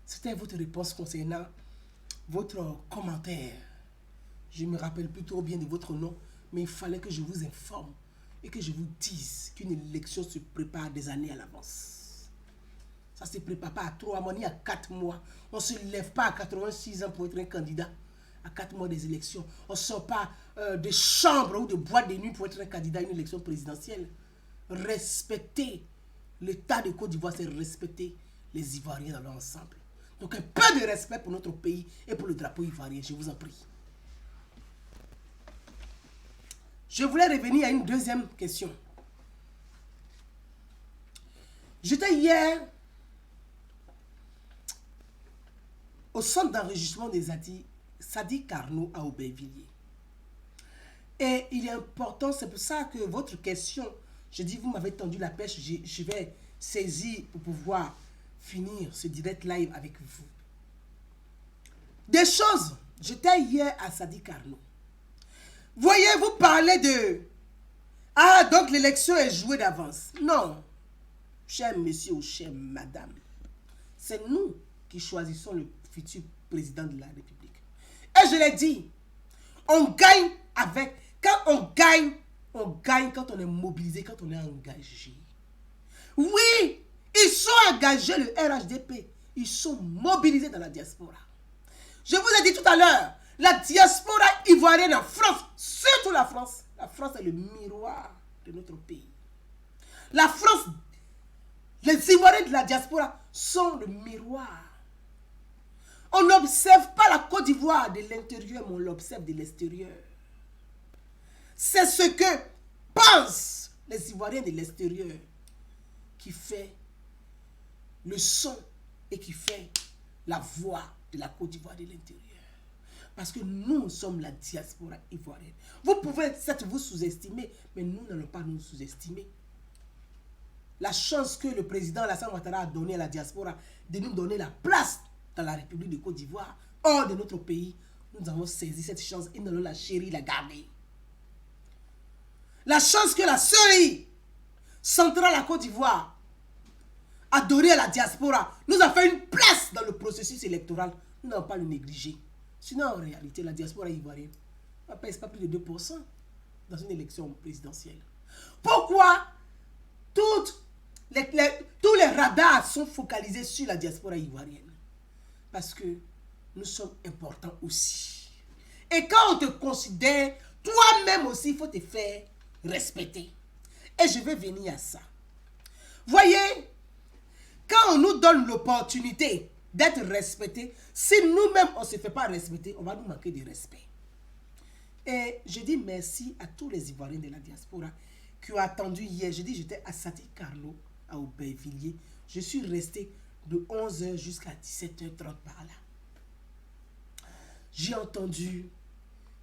A: C'était votre réponse concernant votre commentaire. Je ne me rappelle plus trop bien de votre nom, mais il fallait que je vous informe et que je vous dise qu'une élection se prépare des années à l'avance. Ça ne se prépare pas à 3 mois ni à 4 mois. On ne se lève pas à 86 ans pour être un candidat. À 4 mois des élections. On ne sort pas de chambres ou de boîtes de nuit pour être un candidat à une élection présidentielle. Respecter l'État de Côte d'Ivoire, c'est respecter les Ivoiriens dans leur ensemble. Donc un peu de respect pour notre pays et pour le drapeau ivoirien, je vous en prie. Je voulais revenir à une deuxième question. J'étais hier au centre d'enregistrement des Sadi Carnot à Aubervilliers. Et il est important, c'est pour ça que votre question, je dis, vous m'avez tendu la pêche, je vais saisir pour pouvoir finir ce direct live avec vous. Des choses, j'étais hier à Sadi Carnot. Voyez, vous parlez de... Ah, donc l'élection est jouée d'avance. Non, cher monsieur ou chère madame, c'est nous qui choisissons le futur président de la République. Et je l'ai dit, on gagne avec... Quand on gagne quand on est mobilisé, quand on est engagé. Oui, ils sont engagés, le RHDP. Ils sont mobilisés dans la diaspora. Je vous ai dit tout à l'heure, la diaspora ivoirienne en France, surtout la France est le miroir de notre pays. La France, les Ivoiriens de la diaspora sont le miroir. On n'observe pas la Côte d'Ivoire de l'intérieur, mais on l'observe de l'extérieur. C'est ce que pensent les Ivoiriens de l'extérieur qui fait le son et qui fait la voix de la Côte d'Ivoire de l'intérieur. Parce que nous sommes la diaspora ivoirienne. Vous pouvez certes vous sous-estimer, mais nous n'allons pas nous sous-estimer. La chance que le président Alassane Ouattara a donnée à la diaspora de nous donner la place dans la République de Côte d'Ivoire, hors de notre pays, nous avons saisi cette chance et nous allons la chérir, la garder. La chance que la CEI centrale à Côte d'Ivoire a donné à la diaspora nous a fait une place dans le processus électoral. Nous n'allons pas le négliger. Sinon, en réalité, la diaspora ivoirienne ne pèse pas plus de 2% dans une élection présidentielle. Pourquoi tous les radars sont focalisés sur la diaspora ivoirienne? Parce que nous sommes importants aussi. Et quand on te considère, toi-même aussi, il faut te faire respecter. Et je vais venir à ça. Voyez, quand on nous donne l'opportunité d'être respecté, si nous-mêmes on ne se fait pas respecter, on va nous manquer de respect. Et je dis merci à tous les Ivoiriens de la diaspora qui ont attendu hier. Je dis j'étais à Sadi Carnot, à Aubervilliers. Je suis resté de 11h jusqu'à 17h30 par là. J'ai entendu,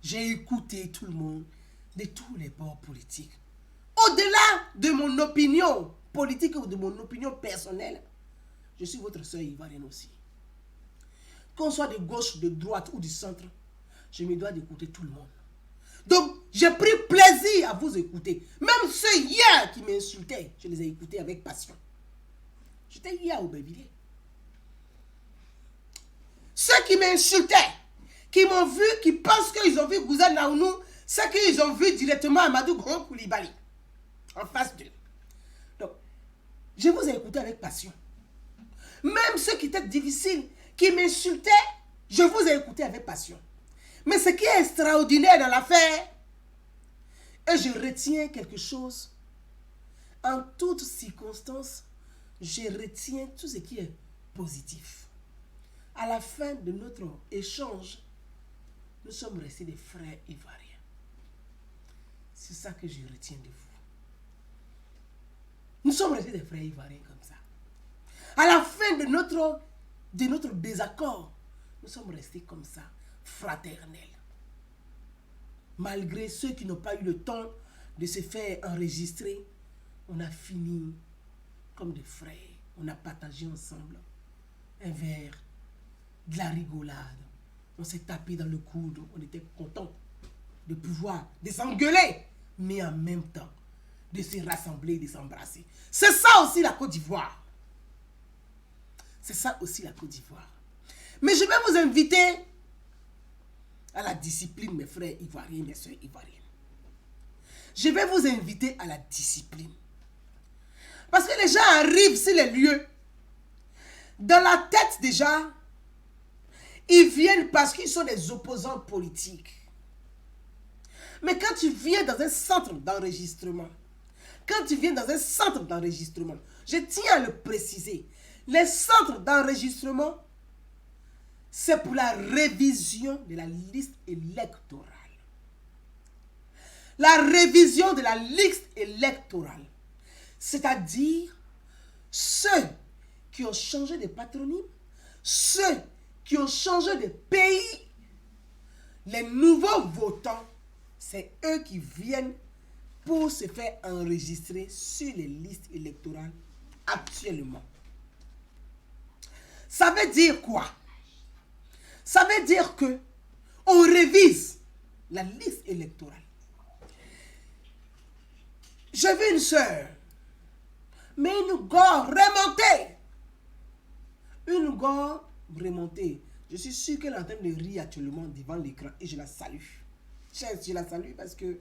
A: j'ai écouté tout le monde de tous les bords politiques. Au-delà de mon opinion politique ou de mon opinion personnelle, je suis votre soeur ivoirienne aussi. Qu'on soit de gauche, de droite ou du centre, je me dois d'écouter tout le monde. Donc, j'ai pris plaisir à vous écouter. Même ceux hier qui m'insultaient, je les ai écoutés avec passion. J'étais hier au Aubervilliers. Ceux qui m'insultaient, qui m'ont vu, qui pensent qu'ils ont vu Gouza Naounou, c'est qu'ils ont vu directement Amadou Grand Koulibaly en face d'eux. Donc, je vous ai écouté avec passion. Même ceux qui étaient difficiles, qui m'insultaient, je vous ai écouté avec passion. Mais ce qui est extraordinaire dans l'affaire, et je retiens quelque chose, en toutes circonstances, je retiens tout ce qui est positif. À la fin de notre échange, nous sommes restés des frères ivoiriens. C'est ça que je retiens de vous. Nous sommes restés des frères ivoiriens comme ça. À la fin de notre désaccord, nous sommes restés comme ça, fraternels. malgré ceux qui n'ont pas eu le temps de se faire enregistrer, on a fini comme des frères. On a partagé ensemble un verre, de la rigolade. On s'est tapé dans le coude. On était contents de pouvoir de s'engueuler, mais en même temps de se rassembler, de s'embrasser. C'est ça aussi la Côte d'Ivoire. C'est ça aussi la Côte d'Ivoire. Mais je vais vous inviter à la discipline, mes frères ivoiriens, mes soeurs ivoiriennes. Je vais vous inviter à la discipline. Parce que les gens arrivent sur les lieux. Dans la tête déjà, ils viennent parce qu'ils sont des opposants politiques. Mais quand tu viens dans un centre d'enregistrement, je tiens à le préciser, les centres d'enregistrement, c'est pour la révision de la liste électorale. La révision de la liste électorale. C'est-à-dire ceux qui ont changé de patronyme, ceux qui ont changé de pays, les nouveaux votants, c'est eux qui viennent pour se faire enregistrer sur les listes électorales actuellement. Ça veut dire quoi? Ça veut dire que on révise la liste électorale. J'ai vu une soeur, mais une gorge remontée. Je suis sûr qu'elle est en train de rire actuellement devant l'écran et je la salue. Je la salue parce que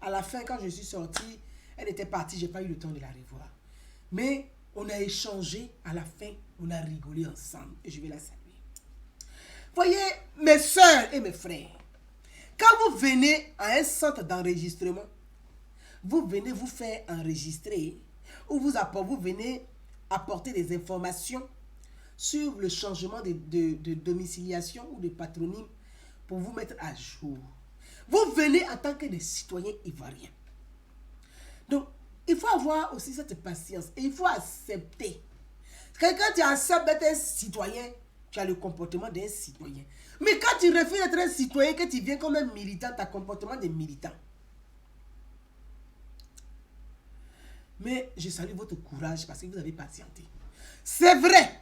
A: à la fin, quand je suis sortie, elle était partie, je n'ai pas eu le temps de la revoir. Mais on a échangé à la fin, on a rigolé ensemble et je vais la saluer. Voyez, mes soeurs et mes frères, quand vous venez à un centre d'enregistrement, vous venez vous faire enregistrer ou vous venez apporter des informations sur le changement de domiciliation ou de patronyme pour vous mettre à jour. Vous venez en tant que des citoyens ivoiriens. Donc, il faut avoir aussi cette patience et il faut accepter. Quand tu acceptes d'être un citoyen, tu as le comportement d'un citoyen. Mais quand tu refuses d'être un citoyen, que tu viens comme un militant, tu as le comportement d'un militant. Mais je salue votre courage parce que vous avez patienté. C'est vrai,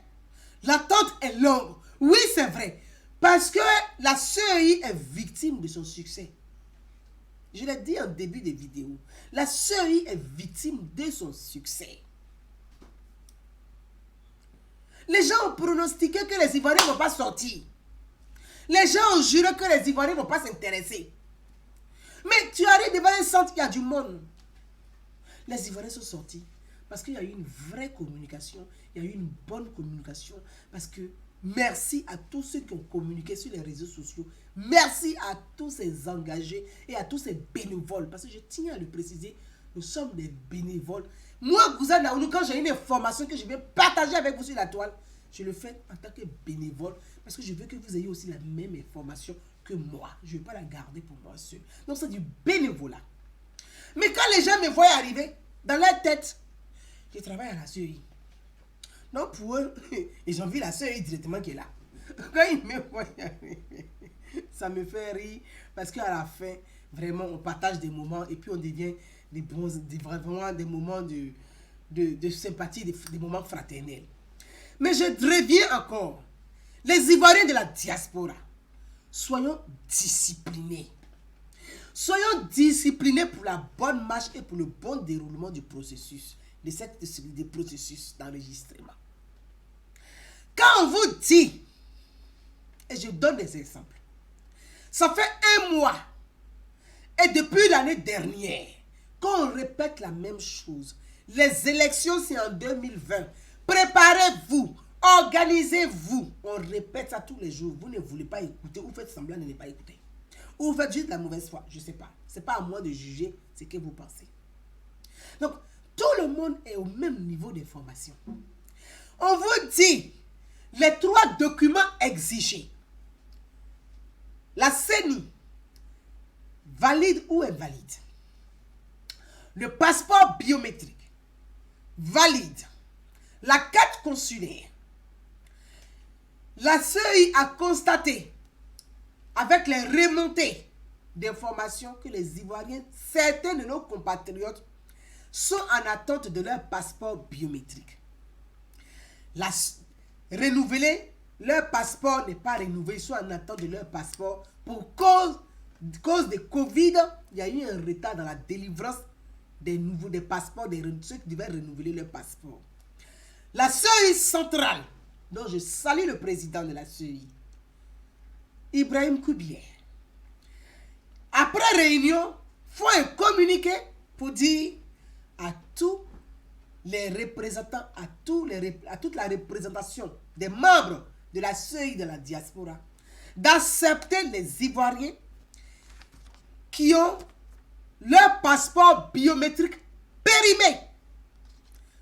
A: l'attente est longue. Oui, c'est vrai. Parce que la CEI est victime de son succès. Je l'ai dit en début de vidéo. La CEI est victime de son succès. Les gens ont pronostiqué que les Ivoiriens ne vont pas sortir. Les gens ont juré que les Ivoiriens ne vont pas s'intéresser. Mais tu arrives devant un centre, il y a du monde. Les Ivoiriens sont sortis parce qu'il y a eu une vraie communication, il y a eu une bonne communication, parce que merci à tous ceux qui ont communiqué sur les réseaux sociaux, merci à tous ces engagés et à tous ces bénévoles, parce que je tiens à le préciser, nous sommes des bénévoles. Moi, Gouza Naoulou, quand j'ai une information que je vais partager avec vous sur la toile, je le fais en tant que bénévole, parce que je veux que vous ayez aussi la même information que moi. Je ne vais pas la garder pour moi seul. Donc c'est du bénévolat. Mais quand les gens me voient arriver, dans leur tête, je travaille à la CEI. Non, pour eux, ils ont vu la CEI directement qui est là. Quand ils me voient arriver, ça me fait rire, parce qu'à la fin, vraiment, on partage des moments et puis on devient vraiment des moments de sympathie, des moments fraternels. Mais je reviens encore. Les Ivoiriens de la diaspora, soyons disciplinés. Soyons disciplinés pour la bonne marche et pour le bon déroulement du processus, des processus d'enregistrement. Quand on vous dit, et je donne des exemples, ça fait 1 mois, et depuis l'année dernière, qu'on répète la même chose. Les élections, c'est en 2020. Préparez-vous, organisez-vous. On répète ça tous les jours. Vous ne voulez pas écouter ou faites semblant de ne pas écouter. Ou vous faites juste de la mauvaise foi, je ne sais pas. Ce n'est pas à moi de juger ce que vous pensez. Donc, tout le monde est au même niveau d'information. On vous dit les 3 documents exigés. La CENI, valide ou invalide. Le passeport biométrique, valide. La carte consulaire. La CEI a constaté avec les remontées d'information que les Ivoiriens, certains de nos compatriotes, sont en attente de leur passeport biométrique. Renouveler leur passeport n'est pas renouvelé, ils sont en attente de leur passeport. Pour cause de Covid, il y a eu un retard dans la délivrance des passeports, de ceux qui devaient renouveler leur passeport. La CEI centrale, dont je salue le président de la CEI, Ibrahim Koubier, après réunion, font un communiqué pour dire à tous les représentants, à toute la représentation des membres de la CEI de la diaspora, d'accepter les Ivoiriens qui ont leur passeport biométrique périmé.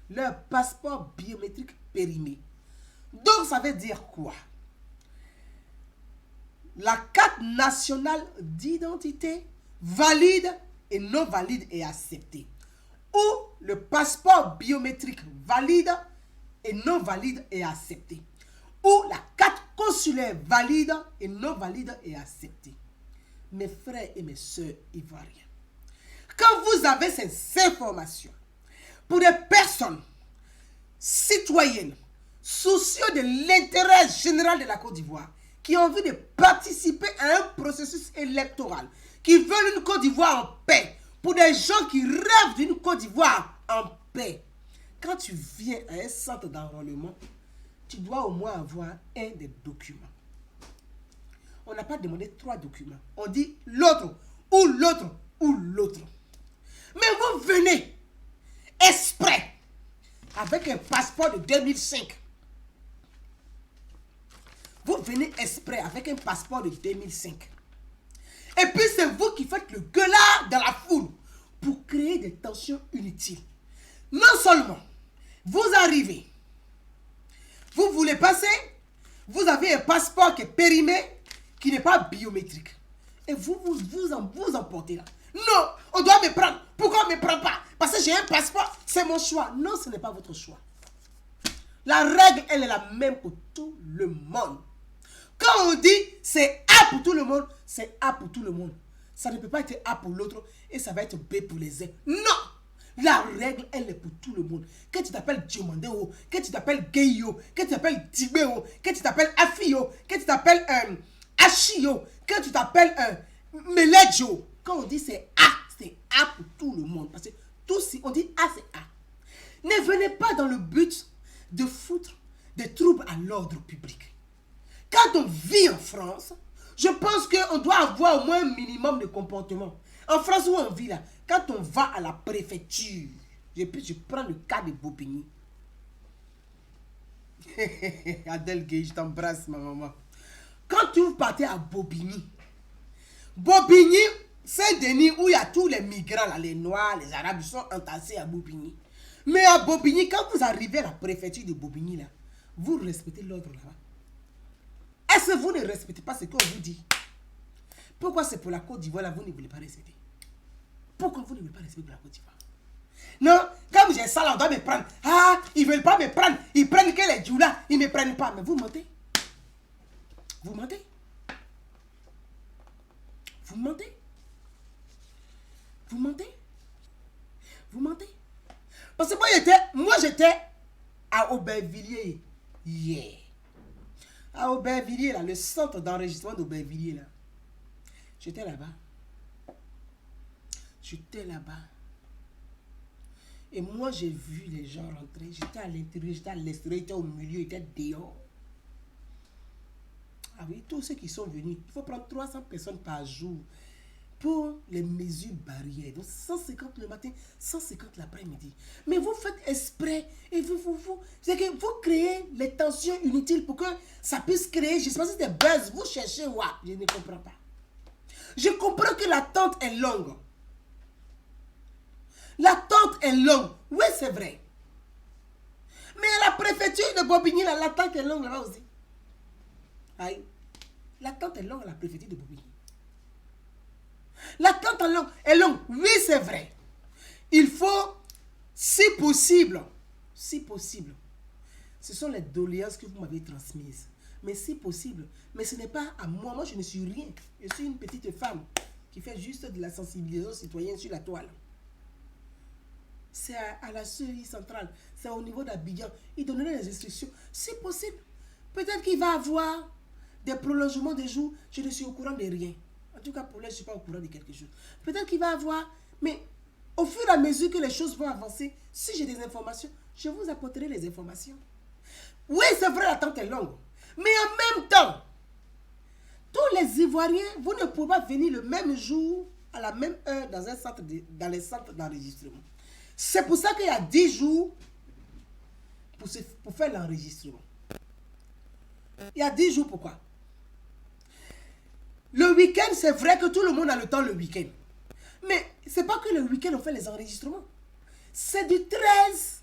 A: Leur passeport biométrique périmé. Donc, ça veut dire quoi? La carte nationale d'identité valide et non valide est acceptée. Ou le passeport biométrique valide et non valide est accepté. Ou la carte consulaire valide et non valide est acceptée. Mes frères et mes soeurs ivoiriens, quand vous avez ces informations, pour des personnes citoyennes, soucieux de l'intérêt général de la Côte d'Ivoire, qui ont envie de participer à un processus électoral, qui veulent une Côte d'Ivoire en paix, pour des gens qui rêvent d'une Côte d'Ivoire en paix, quand tu viens à un centre d'enrôlement, tu dois au moins avoir un des documents. On n'a pas demandé 3 documents. On dit l'autre, ou l'autre, ou l'autre. Mais vous venez exprès avec un passeport de 2005. Vous venez exprès avec un passeport de 2005. Et puis c'est vous qui faites le gueulard dans la foule pour créer des tensions inutiles. Non seulement vous arrivez, vous voulez passer, vous avez un passeport qui est périmé, qui n'est pas biométrique. Et vous emportez là. Non, on doit me prendre. Pourquoi on ne me prend pas? Parce que j'ai un passeport, c'est mon choix. Non, ce n'est pas votre choix. La règle, elle est la même pour tout le monde. Quand on dit c'est A pour tout le monde, c'est A pour tout le monde. Ça ne peut pas être A pour l'autre et ça va être B pour les uns. Non! La règle, elle est pour tout le monde. Que tu t'appelles Diomandeo, que tu t'appelles Geyo, que tu t'appelles Tibéo, que tu t'appelles Afio, que tu t'appelles Achio, que tu t'appelles Meledjo. Quand on dit c'est A pour tout le monde. Parce que tout si on dit A, c'est A. Ne venez pas dans le but de foutre des troubles à l'ordre public. Quand on vit en France, je pense qu'on doit avoir au moins un minimum de comportement. En France où on vit là, quand on va à la préfecture, je prends le cas de Bobigny. Adèle Gay, je t'embrasse ma maman. Quand vous partez à Bobigny, Saint-Denis, où il y a tous les migrants, là, les Noirs, les Arabes, ils sont entassés à Bobigny. Mais à Bobigny, quand vous arrivez à la préfecture de Bobigny, là, vous respectez l'ordre là-bas. Est-ce que vous ne respectez pas ce qu'on vous dit? Pourquoi c'est pour la Côte d'Ivoire, là, vous ne voulez pas respecter? Pourquoi vous ne voulez pas respecter la Côte d'Ivoire? Non, comme j'ai ça, là, on doit me prendre. Ah, ils ne veulent pas me prendre. Ils prennent que les djoulas, ils ne me prennent pas. Mais vous mentez. Vous mentez. Vous mentez. Vous mentez. Vous mentez. Parce que moi j'étais à Aubervilliers hier. À Aubervilliers, là, le centre d'enregistrement d'Aubervilliers, là. J'étais là-bas. Et moi, j'ai vu les gens rentrer. J'étais à l'intérieur, j'étais à l'extérieur, j'étais au milieu, j'étais dehors. Ah oui, tous ceux qui sont venus, il faut prendre 300 personnes par jour pour les mesures barrières. Donc 150 le matin, 150 l'après-midi. Mais vous faites exprès et c'est que vous créez les tensions inutiles pour que ça puisse créer, je ne sais pas si c'est des buzz, vous cherchez, ouais, je ne comprends pas. Je comprends que l'attente est longue. L'attente est longue, oui c'est vrai. Mais à la préfecture de Bobigny, l'attente est longue là aussi. Aïe. L'attente est longue à la préfecture de Bobigny. L'attente est longue. Oui, c'est vrai. Il faut, si possible, ce sont les doléances que vous m'avez transmises. Mais si possible, mais ce n'est pas à moi. Moi, je ne suis rien. Je suis une petite femme qui fait juste de la sensibilisation citoyenne sur la toile. C'est à la CEI centrale, c'est au niveau d'Abidjan. Il donnerait les instructions. C'est possible. Peut-être qu'il va avoir des prolongements de jours. Je ne suis au courant de rien. En tout cas, pour là, je ne suis pas au courant de quelque chose. Peut-être qu'il va avoir... Mais au fur et à mesure que les choses vont avancer, si j'ai des informations, je vous apporterai les informations. Oui, c'est vrai, l'attente est longue. Mais en même temps, tous les Ivoiriens, vous ne pouvez pas venir le même jour, à la même heure, dans les centres d'enregistrement. C'est pour ça qu'il y a 10 jours pour faire l'enregistrement. Il y a 10 jours, pourquoi? Le week-end, c'est vrai que tout le monde a le temps le week-end. Mais ce n'est pas que le week-end on fait les enregistrements. C'est du 13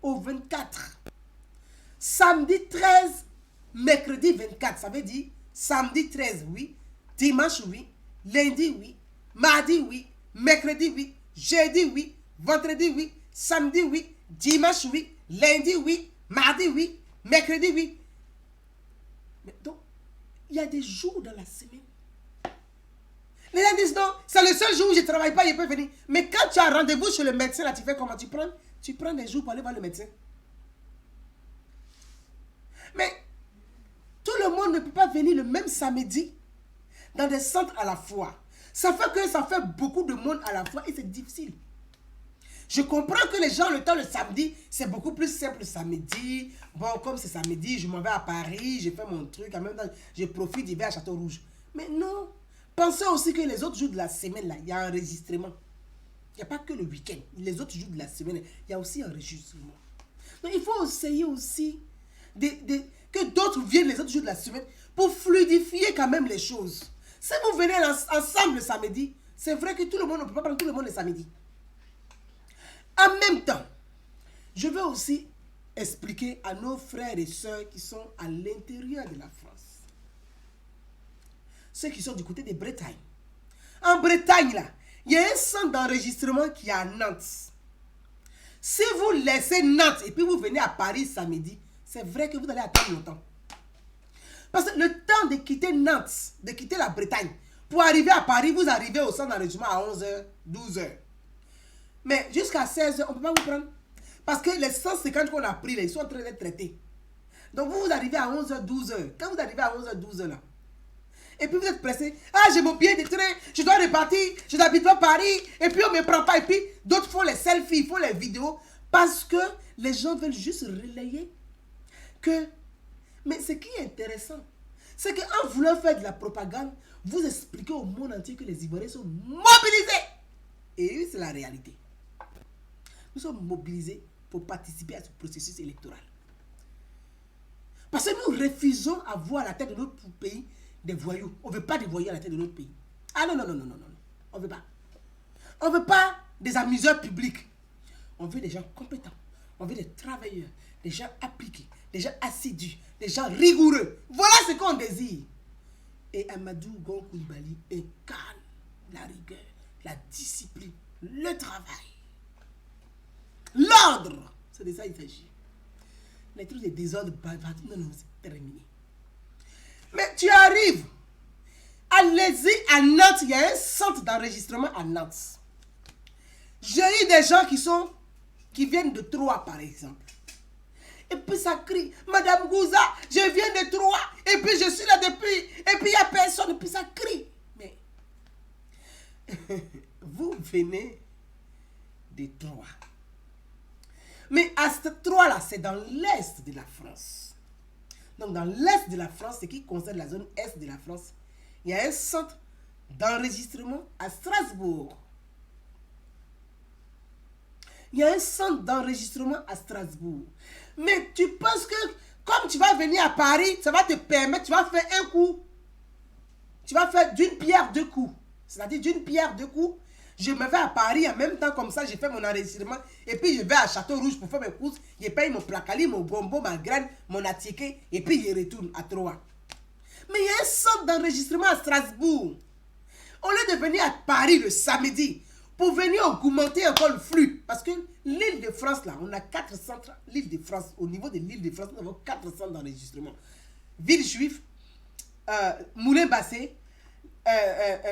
A: au 24. Samedi 13, mercredi 24. Ça veut dire samedi 13, oui. Dimanche, oui. Lundi, oui. Mardi, oui. Mercredi, oui. Jeudi, oui. Vendredi, oui. Samedi, oui. Dimanche, oui. Lundi, oui. Mardi, oui. Mercredi, oui. Mais donc, il y a des jours dans la semaine. Les gens disent non, c'est le seul jour où je ne travaille pas, je peux venir. Mais quand tu as rendez-vous chez le médecin, là, tu fais comment? Tu prends des jours pour aller voir le médecin. Mais tout le monde ne peut pas venir le même samedi dans des centres à la fois. Ça fait que ça fait beaucoup de monde à la fois et c'est difficile. Je comprends que les gens, le temps le samedi, c'est beaucoup plus simple le samedi. Bon, comme c'est samedi, je m'en vais à Paris, je fais mon truc, en même temps, je profite, je vais à Château-Rouge. Mais non, pensez aussi que les autres jours de la semaine, là, il y a un enregistrement. Il n'y a pas que le week-end. Les autres jours de la semaine, il y a aussi un enregistrement. Donc, il faut essayer aussi que d'autres viennent les autres jours de la semaine pour fluidifier quand même les choses. Si vous venez ensemble le samedi, c'est vrai que tout le monde, on ne peut pas prendre tout le monde le samedi. En même temps, je veux aussi expliquer à nos frères et sœurs qui sont à l'intérieur de la France. Ceux qui sont du côté de Bretagne. En Bretagne, là, il y a un centre d'enregistrement qui est à Nantes. Si vous laissez Nantes et puis vous venez à Paris samedi, c'est vrai que vous allez attendre longtemps. Parce que le temps de quitter Nantes, de quitter la Bretagne, pour arriver à Paris, vous arrivez au centre d'enregistrement à 11h, 12h. Mais jusqu'à 16h, on ne peut pas vous prendre. Parce que les 150 qu'on a pris, là, ils sont en train d'être traités. Donc vous arrivez à 11h, 12h. Quand vous arrivez à 11h, 12h là, et puis vous êtes pressé. Ah, j'ai mon billet de train, je dois repartir, je n'habite pas Paris, et puis on ne me prend pas. Et puis d'autres font les selfies, font les vidéos, parce que les gens veulent juste relayer que... Mais ce qui est intéressant, c'est qu'en voulant faire de la propagande, vous expliquez au monde entier que les Ivoiriens sont mobilisés. Et oui, c'est la réalité. Nous sommes mobilisés pour participer à ce processus électoral. Parce que nous refusons à voir à la tête de notre pays des voyous. On ne veut pas des voyous à la tête de notre pays. Ah non, non, non, non, non, non. On ne veut pas. On ne veut pas des amuseurs publics. On veut des gens compétents. On veut des travailleurs, des gens appliqués, des gens assidus, des gens rigoureux. Voilà ce qu'on désire. Et Amadou Gon Coulibaly incarne la rigueur, la discipline, le travail, l'ordre. C'est de ça qu'il s'agit. Les trucs de désordre, non, non, c'est terminé. Mais tu arrives, allez-y à Nantes, il y a un centre d'enregistrement à Nantes. J'ai eu des gens qui viennent de Troyes, par exemple. Et puis ça crie, Madame Gouza, je viens de Troyes, et puis je suis là depuis, et puis il n'y a personne, et puis ça crie. Mais vous venez de Troyes. Mais à cette Troyes-là, c'est dans l'est de la France. Donc dans l'est de la France, ce qui concerne la zone est de la France, il y a un centre d'enregistrement à Strasbourg. Il y a un centre d'enregistrement à Strasbourg. Mais tu penses que comme tu vas venir à Paris, ça va te permettre, tu vas faire un coup. Tu vas faire d'une pierre deux coups. C'est-à-dire d'une pierre deux coups. Je me vais à Paris en même temps comme ça, j'ai fait mon enregistrement. Et puis je vais à Château-Rouge pour faire mes courses. Je paye mon placali, mon bonbon, ma graine, mon attiqué. Et puis je retourne à Troyes. Mais il y a un centre d'enregistrement à Strasbourg. Au lieu de venir à Paris le samedi, pour venir augmenter encore le flux. Parce que l'île de France, là, on a 4 centres. L'île de France, au niveau de l'île de France, nous avons 4 centres d'enregistrement. Villejuif, Moulin-Bassé,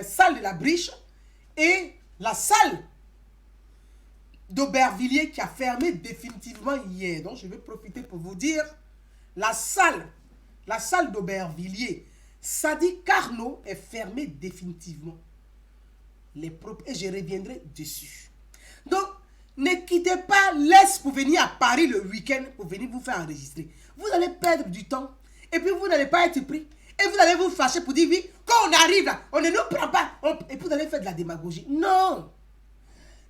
A: salle de la Briche et la salle d'Aubervilliers qui a fermé définitivement hier. Donc, je vais profiter pour vous dire, la salle d'Aubervilliers, Sadi Carnot est fermée définitivement. Et je reviendrai dessus. Donc, ne quittez pas l'Est pour venir à Paris le week-end pour venir vous faire enregistrer. Vous allez perdre du temps et puis vous n'allez pas être pris. Et vous allez vous fâcher pour dire, oui, quand on arrive là, on ne nous prend pas. Et puis vous allez faire de la démagogie. Non!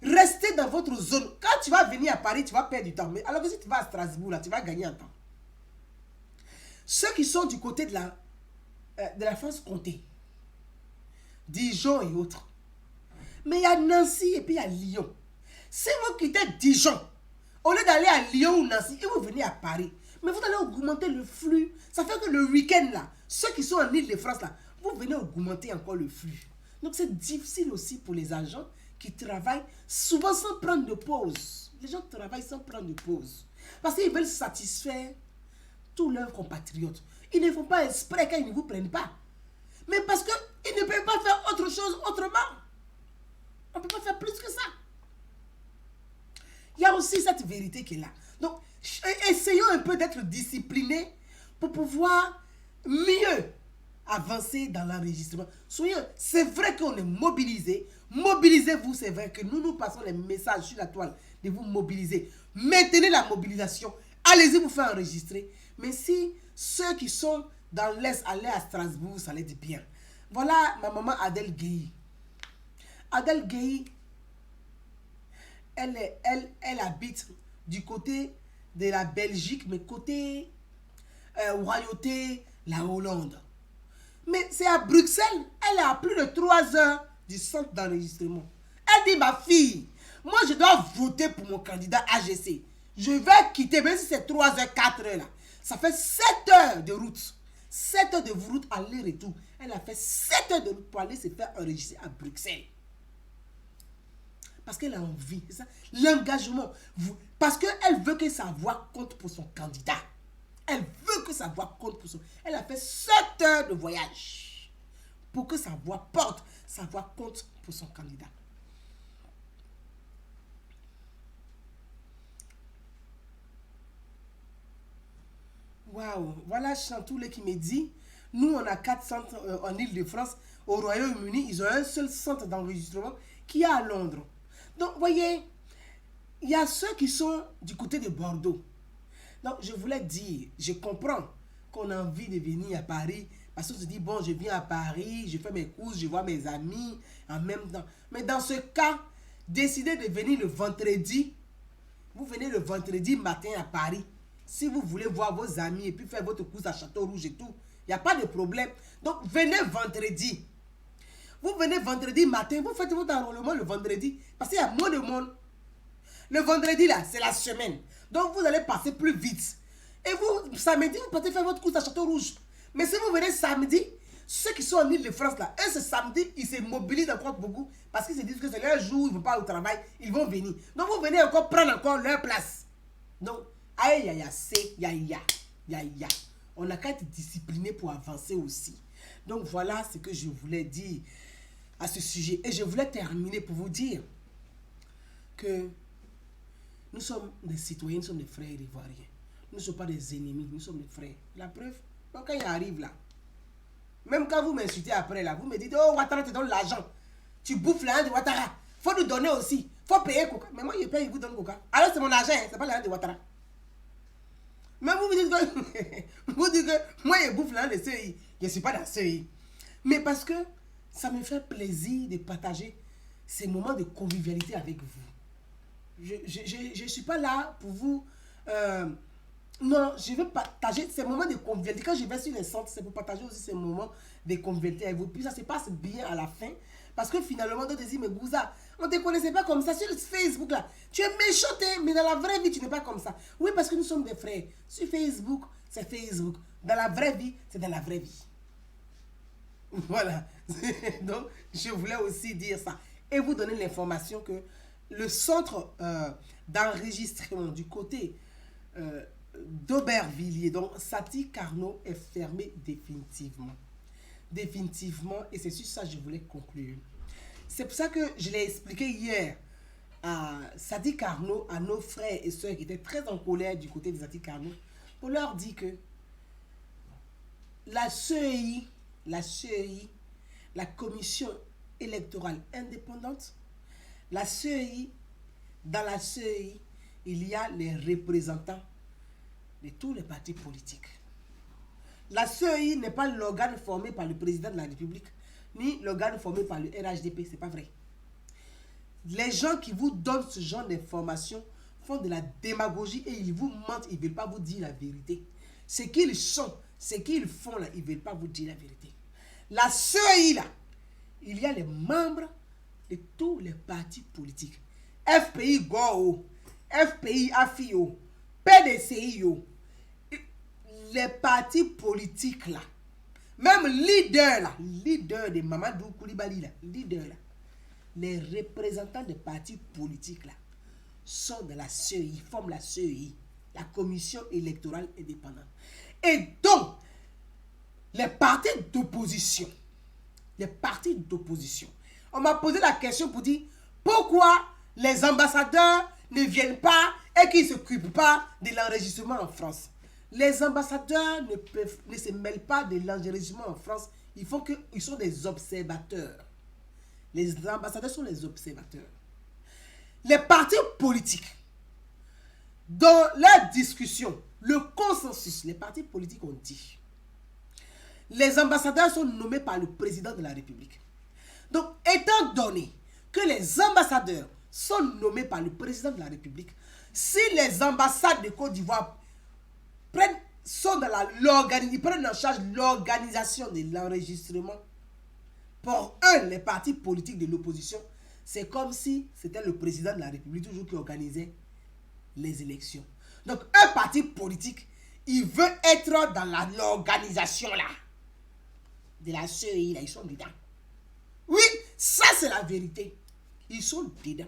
A: Restez dans votre zone. Quand tu vas venir à Paris, tu vas perdre du temps. Mais alors que si tu vas à Strasbourg, là, tu vas gagner un temps. Ceux qui sont du côté de la France-Comté, Dijon et autres. Mais il y a Nancy et puis il y a Lyon. Si vous quittez Dijon, au lieu d'aller à Lyon ou Nancy, et vous venez à Paris, mais vous allez augmenter le flux. Ça fait que le week-end là, ceux qui sont en Île-de-France là, vous venez augmenter encore le flux. Donc c'est difficile aussi pour les agents qui travaillent souvent sans prendre de pause. Les gens travaillent sans prendre de pause. Parce qu'ils veulent satisfaire tous leurs compatriotes. Ils ne font pas exprès quand ils ne vous prennent pas. Mais parce qu'ils ne peuvent pas faire autre chose autrement. On ne peut pas faire plus que ça. Il y a aussi cette vérité qui est là. Donc, essayons un peu d'être disciplinés pour pouvoir mieux avancer dans l'enregistrement. C'est vrai qu'on est mobilisé. Mobilisez-vous, c'est vrai que nous passons les messages sur la toile de vous mobiliser. Maintenez la mobilisation. Allez-y vous faire enregistrer. Mais si ceux qui sont dans l'Est allaient à Strasbourg, ça allait être bien. Voilà ma maman Adèle Gueye. Adèle Gueye, elle habite du côté de la Belgique, mais côté royauté, la Hollande. Mais c'est à Bruxelles, elle est à plus de 3 heures du centre d'enregistrement. Elle dit, ma fille, moi je dois voter pour mon candidat AGC. Je vais quitter, même si c'est 3 heures, 4 heures là. Ça fait 7 heures de route. 7 heures de route aller-retour. Elle a fait 7 heures de route pour aller se faire enregistrer à Bruxelles. Parce qu'elle a envie. C'est ça. L'engagement. Parce qu'elle veut que sa voix compte pour son candidat. Elle veut que sa voix compte pour son... Elle a fait 7 heures de voyage. Pour que sa voix porte. Sa voix compte pour son candidat. Waouh. Voilà Chantoulé qui me dit, nous on a 4 centres en Île-de-France. Au Royaume-Uni, ils ont un seul centre d'enregistrement qui est à Londres. Donc, vous voyez, il y a ceux qui sont du côté de Bordeaux. Donc, je voulais dire, je comprends qu'on a envie de venir à Paris parce qu'on se dit, bon, je viens à Paris, je fais mes courses, je vois mes amis en même temps. Mais dans ce cas, décidez de venir le vendredi. Vous venez le vendredi matin à Paris. Si vous voulez voir vos amis et puis faire votre course à Château-Rouge et tout, il n'y a pas de problème. Donc, venez vendredi. Vous venez vendredi matin, vous faites votre enrôlement le vendredi. Parce qu'il y a moins de monde. Le vendredi, là, c'est la semaine. Donc, vous allez passer plus vite. Et vous, samedi, vous partez faire votre course à Château-Rouge. Mais si vous venez samedi, ceux qui sont en Île-de-France, là, eux, ce samedi, ils se mobilisent encore beaucoup. Parce qu'ils se disent que c'est leur jour, ils ne vont pas au travail, ils vont venir. Donc, vous venez encore prendre encore leur place. Donc, aïe, aïe, aïe, on n'a qu'à être discipliné pour avancer aussi. Donc, voilà ce que je voulais dire à ce sujet. Et je voulais terminer pour vous dire que nous sommes des citoyens, nous sommes des frères ivoiriens. Nous ne sommes pas des ennemis, nous sommes des frères. La preuve, donc quand il arrive là, même quand vous m'insultez après là, vous me dites, oh Ouattara te donne l'argent. Tu bouffes l'argent de Ouattara. Faut nous donner aussi. Faut payer Coca. Mais moi, je paye, il vous donne Coca. Alors c'est mon argent, c'est pas l'argent de Ouattara. Mais vous me dites que, vous dites que moi, je bouffe l'argent de CEI. Je ne suis pas dans CEI. Mais parce que ça me fait plaisir de partager ces moments de convivialité avec vous. Je ne suis pas là pour vous... non, je veux partager ces moments de convivialité. Quand je vais sur les centres, c'est pour partager aussi ces moments de convivialité avec vous. Puis ça se passe bien à la fin. Parce que finalement, on te dit, mais Gouza, on ne te connaissait pas comme ça sur Facebook là. Tu es méchanté, mais dans la vraie vie, tu n'es pas comme ça. Oui, parce que nous sommes des frères. Sur Facebook, c'est Facebook. Dans la vraie vie, c'est dans la vraie vie. Voilà. Donc, je voulais aussi dire ça. Et vous donner l'information que le centre d'enregistrement du côté d'Aubervilliers, donc Sadi Carnot, est fermé définitivement. définitivement, et c'est sur ça que je voulais conclure. C'est pour ça que je l'ai expliqué hier à Sadi Carnot, à nos frères et sœurs qui étaient très en colère du côté des Sadi Carnot, pour leur dire que la CEI, la commission électorale indépendante, la CEI, dans la CEI, il y a les représentants de tous les partis politiques. La CEI n'est pas l'organe formé par le président de la République, ni l'organe formé par le RHDP, c'est pas vrai. Les gens qui vous donnent ce genre d'informations font de la démagogie et ils vous mentent, ils ne veulent pas vous dire la vérité. Ce qu'ils sont, ce qu'ils font là, ils ne veulent pas vous dire la vérité. La CEI là, il y a les membres de tous les partis politiques. FPI GO, FPI AFIO, PDCIO, les partis politiques là, même leader de Mamadou Koulibaly là, les représentants des partis politiques là, sont de la CEI, forment la CEI, la commission électorale indépendante. Et donc, les partis d'opposition, on m'a posé la question pour dire pourquoi les ambassadeurs ne viennent pas et qu'ils ne s'occupent pas de l'enregistrement en France. Les ambassadeurs ne se mêlent pas de l'enregistrement en France. Ils sont des observateurs. Les ambassadeurs sont les observateurs. Les partis politiques, dans la discussion, le consensus, les partis politiques ont dit, les ambassadeurs sont nommés par le président de la République. Donc, étant donné que les ambassadeurs sont nommés par le président de la République, si les ambassades de Côte d'Ivoire prennent en charge l'organisation de l'enregistrement, pour eux, les partis politiques de l'opposition, c'est comme si c'était le président de la République toujours qui organisait les élections. Donc, un parti politique, il veut être dans l'organisation là, de la CEI, là, ils sont dedans. Oui, ça c'est la vérité. Ils sont dedans.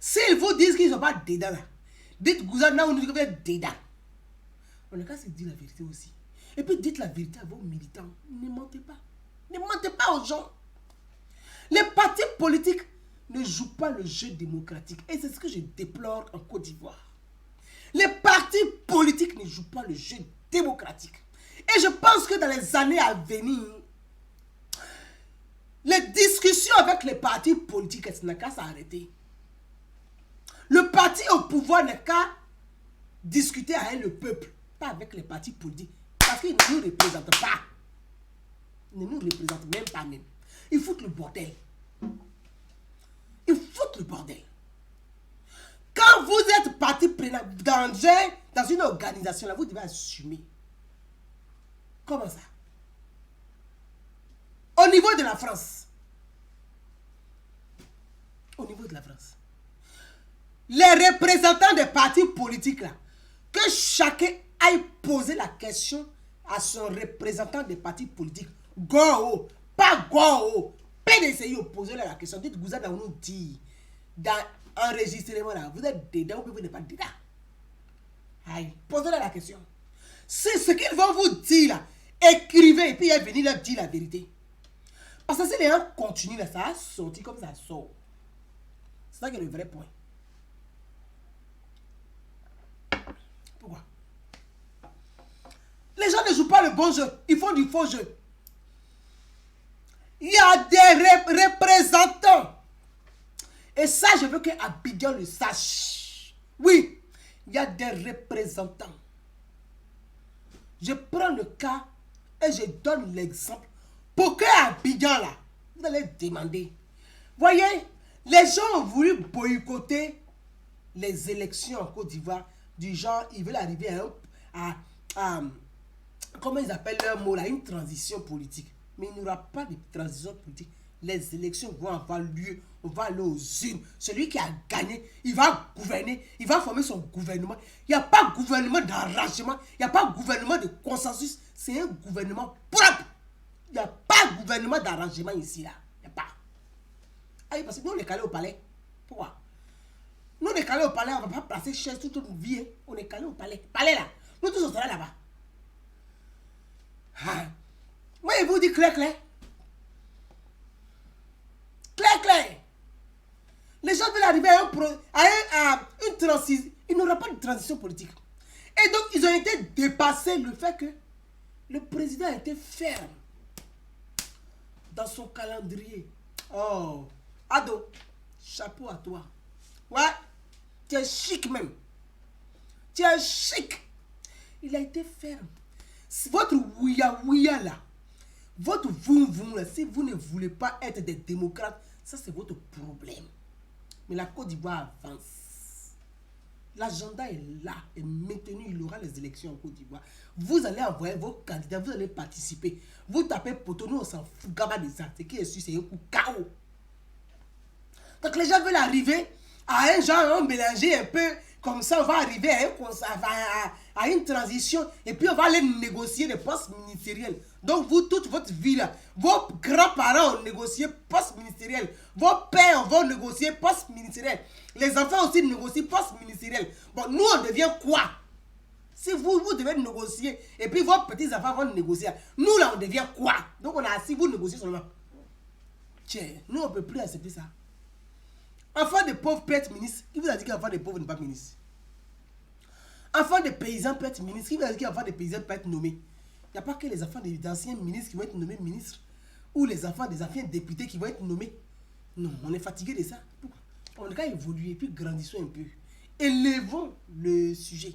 A: S'ils vous disent qu'ils ne sont pas dedans, là, dites gouvernement, on est dedans. On n'a qu'à se dire la vérité aussi. Et puis dites la vérité à vos militants. Ne mentez pas. Ne mentez pas aux gens. Les partis politiques ne jouent pas le jeu démocratique. Et c'est ce que je déplore en Côte d'Ivoire. Les partis politiques ne jouent pas le jeu démocratique. Et je pense que dans les années à venir, les discussions avec les partis politiques, ça n'a qu'à s'arrêter. Le parti au pouvoir n'a qu'à discuter avec le peuple, pas avec les partis politiques. Parce qu'ils ne nous représentent pas. Ils ne nous représentent même pas même. Ils foutent le bordel. Ils foutent le bordel. Quand vous êtes partie prenante dans une organisation, là, vous devez assumer. Comment ça? Au niveau de la France. Au niveau de la France. Les représentants des partis politiques, là, que chacun aille poser la question à son représentant des partis politiques. Go, pas go. PDCI, posez-leur la question. Dites, vous avez nous dit, dans l'enregistrement là, vous êtes dedans ou vous n'êtes pas dedans. Aïe, posez-leur la question. C'est ce qu'ils vont vous dire là. Écrivez et puis ils venir leur dire la vérité. Parce que si les gens continuent là, ça a sorti comme ça sort. C'est ça qui est le vrai point. Pourquoi? Les gens ne jouent pas le bon jeu, ils font du faux jeu. Il y a des représentants. Et ça, je veux que Abidjan le sache. Oui, il y a des représentants. Je prends le cas et je donne l'exemple. Pour que Abidjan, là, vous allez demander. Voyez, les gens ont voulu boycotter les élections en Côte d'Ivoire. Du genre, ils veulent arriver à comment ils appellent leur mot là, une transition politique. Mais il n'y aura pas de transition politique. Les élections vont avoir lieu. On va aller aux urnes. Celui qui a gagné, il va gouverner. Il va former son gouvernement. Il n'y a pas de gouvernement d'arrangement. Il n'y a pas de gouvernement de consensus. C'est un gouvernement propre. Il n'y a pas de gouvernement d'arrangement ici, là. Il n'y a pas. Ah, parce que nous, on est calés au palais. Pourquoi? Nous, on est calés au palais. On ne va pas placer chaise toute notre vie. Hein. On est calés au palais. Palais, là. Nous tous, on sera là-bas. Ah. Moi, vous clair, clair. Clair, clair. Les gens veulent arriver à une transition. Il n'y aura pas de transition politique. Et donc, ils ont été dépassés le fait que le président a été ferme dans son calendrier. Oh, Ado, chapeau à toi. Ouais, tu es chic même. Tu es chic. Il a été ferme. Votre ouïa là, votre voum là, si vous ne voulez pas être des démocrates, ça c'est votre problème. Mais la Côte d'Ivoire avance. L'agenda est là, est maintenu, il y aura les élections en Côte d'Ivoire. Vous allez envoyer vos candidats, vous allez participer. Vous tapez poteau, nous on s'en fout, gaba de ça. Ce qui est sûr, c'est un coup KO. Donc les gens veulent arriver à un genre, on mélanger un peu, comme ça on va arriver à une transition et puis on va aller négocier des postes ministériels. Donc vous, toute votre vie là, vos grands-parents ont négocié postes ministériels, vos pères vont négocier postes ministériels, les enfants aussi négocient postes ministériels. Bon, nous on devient quoi? Si vous devez négocier et puis vos petits-enfants vont négocier, nous là on devient quoi? Donc on a assis, vous négociez seulement. Tiens, nous on ne peut plus accepter ça. Enfant de pauvres peut être ministre. Qui vous a dit qu'enfant de pauvres n'est pas ministre? Enfant de paysans peut être ministre. Qui vous a dit qu'enfant de paysans peut être nommé? Il n'y a pas que les enfants d'anciens ministres qui vont être nommés ministres. Ou les enfants des anciens députés qui vont être nommés. Non, on est fatigué de ça. On doit évoluer, puis grandissons un peu. Élevons le sujet.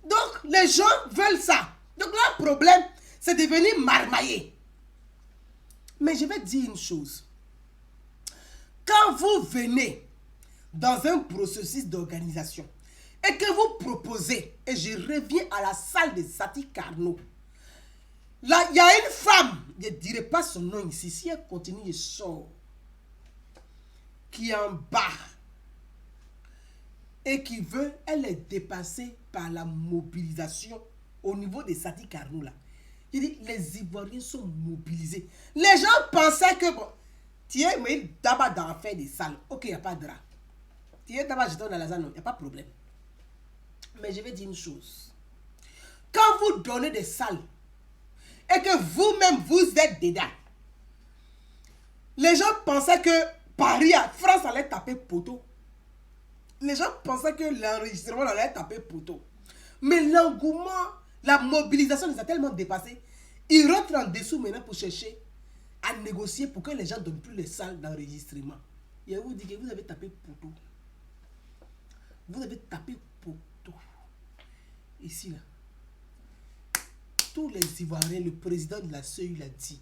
A: Donc, les gens veulent ça. Donc, leur problème, c'est de venir marmailler. Mais je vais dire une chose. Quand vous venez dans un processus d'organisation et que vous proposez, et je reviens à la salle de Zati Carnot, là, il y a une femme, je ne dirai pas son nom ici, si elle continue, je sors, qui est en bas et qui veut, elle est dépassée par la mobilisation au niveau de Zati Carnot là. Je dis, les Ivoiriens sont mobilisés. Les gens pensaient que, bon, tiens, mais d'abord dans faire des salles. Ok, il n'y a pas de drap. Tiens, d'abord j'étais dans la salle, non, il n'y a pas de problème. Mais je vais dire une chose. Quand vous donnez des salles et que vous-même vous êtes dedans, les gens pensaient que Paris, France allait taper poteau. Les gens pensaient que l'enregistrement allait taper poteau. Mais l'engouement, la mobilisation les a tellement dépassés. Ils rentrent en dessous maintenant pour chercher à négocier pour que les gens ne donnent plus les salles d'enregistrement. Et vous dit que vous avez tapé poteau. Vous avez tapé poteau. Ici, là. Tous les Ivoiriens, le président de la CEU l'a dit,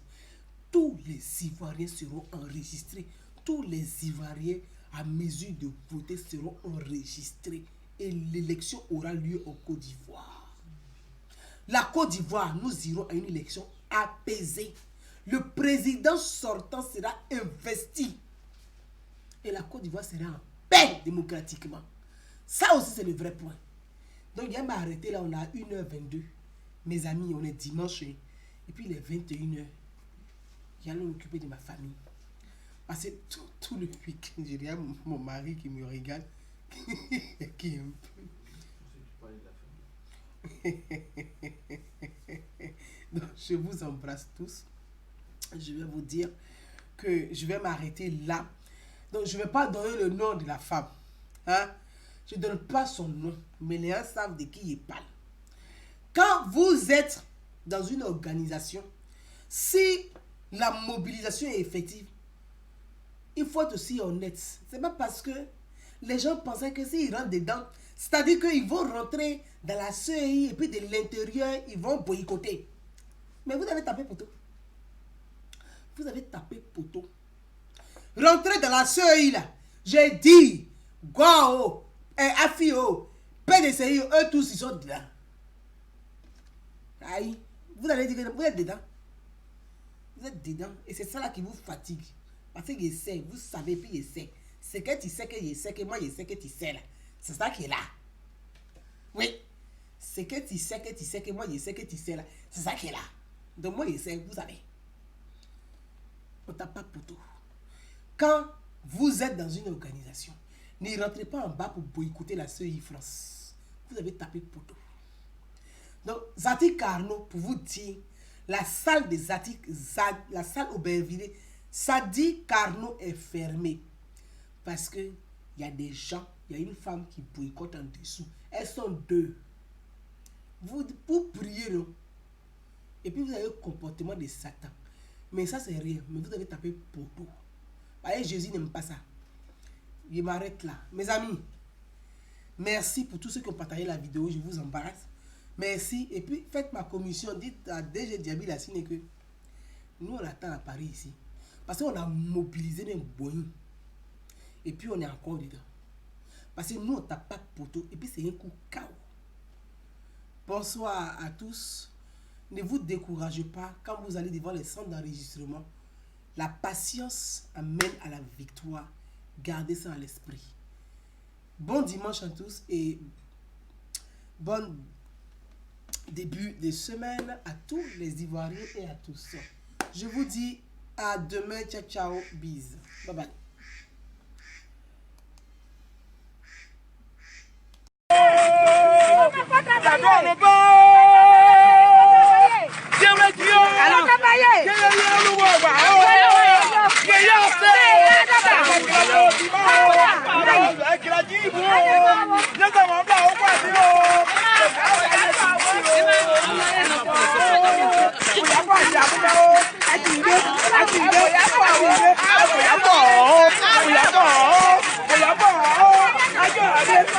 A: tous les Ivoiriens seront enregistrés. Tous les Ivoiriens à mesure de voter seront enregistrés. Et l'élection aura lieu en Côte d'Ivoire. La Côte d'Ivoire, nous irons à une élection apaisée. Le président sortant sera investi. Et la Côte d'Ivoire sera en paix démocratiquement. Ça aussi, c'est le vrai point. Donc, il m'a arrêté là, on a 1h22. Mes amis, on est dimanche. Et puis, il est 21h. J'allais m'occuper de ma famille. Parce que tout le week-end, j'ai rien mon mari qui me regarde. Qui est un peu... Donc, je vous embrasse tous. Je vais vous dire que je vais m'arrêter là. Donc, je ne vais pas donner le nom de la femme. Hein? Je ne donne pas son nom, mais les gens savent de qui il parle. Quand vous êtes dans une organisation, si la mobilisation est effective, il faut être aussi honnête. Ce n'est pas parce que les gens pensaient que s'ils rentrent dedans, c'est-à-dire qu'ils vont rentrer dans la CEI et puis de l'intérieur, ils vont boycotter. Mais vous avez tapé poteau. Vous avez tapé poteau. Rentrez dans la CEI là. J'ai dit, Guao, Afio, PDCI, eux tous ils sont dedans. Aïe, vous allez dire que vous êtes dedans. Vous êtes dedans. Et c'est ça là qui vous fatigue. Parce que je sais, vous savez, puis je sais. C'est que tu sais que je sais que moi je sais que tu sais là. C'est ça qui est là. Oui. C'est que tu sais que moi je sais que tu sais là. C'est ça qui est là. Donc moi je sais, vous savez. On tape pas poteau. Quand vous êtes dans une organisation, ne rentrez pas en bas pour boycotter la CEI France. Vous avez tapé poteau. Donc, Zati Carnot, pour vous dire, La salle des articles, la salle Aubervilliers, Sadi Carnot est fermée. Parce que il y a des gens, il y a une femme qui boycotte en dessous. Elles sont deux. Vous priez, non? Et puis vous avez le comportement de Satan. Mais ça, c'est rien. Mais vous avez tapé poteau. Voyez, Jésus n'aime pas ça. Je m'arrête là. Mes amis, merci pour tous ceux qui ont partagé la vidéo. Je vous embrasse. Merci. Et puis, faites ma commission. Dites à DG Diaby la signe que nous, on attend à Paris ici. Parce qu'on a mobilisé même Boeing. Et puis, on est encore dedans. Parce que nous, on tape pas de poteau. Et puis, c'est un coup chaos. Bonsoir à tous. Ne vous découragez pas quand vous allez devant les centres d'enregistrement. La patience amène à la victoire. Gardez ça à l'esprit. Bon dimanche à tous et bon début de semaine à tous les Ivoiriens et à tous. Je vous dis à demain. Ciao, ciao, bis. Bye bye.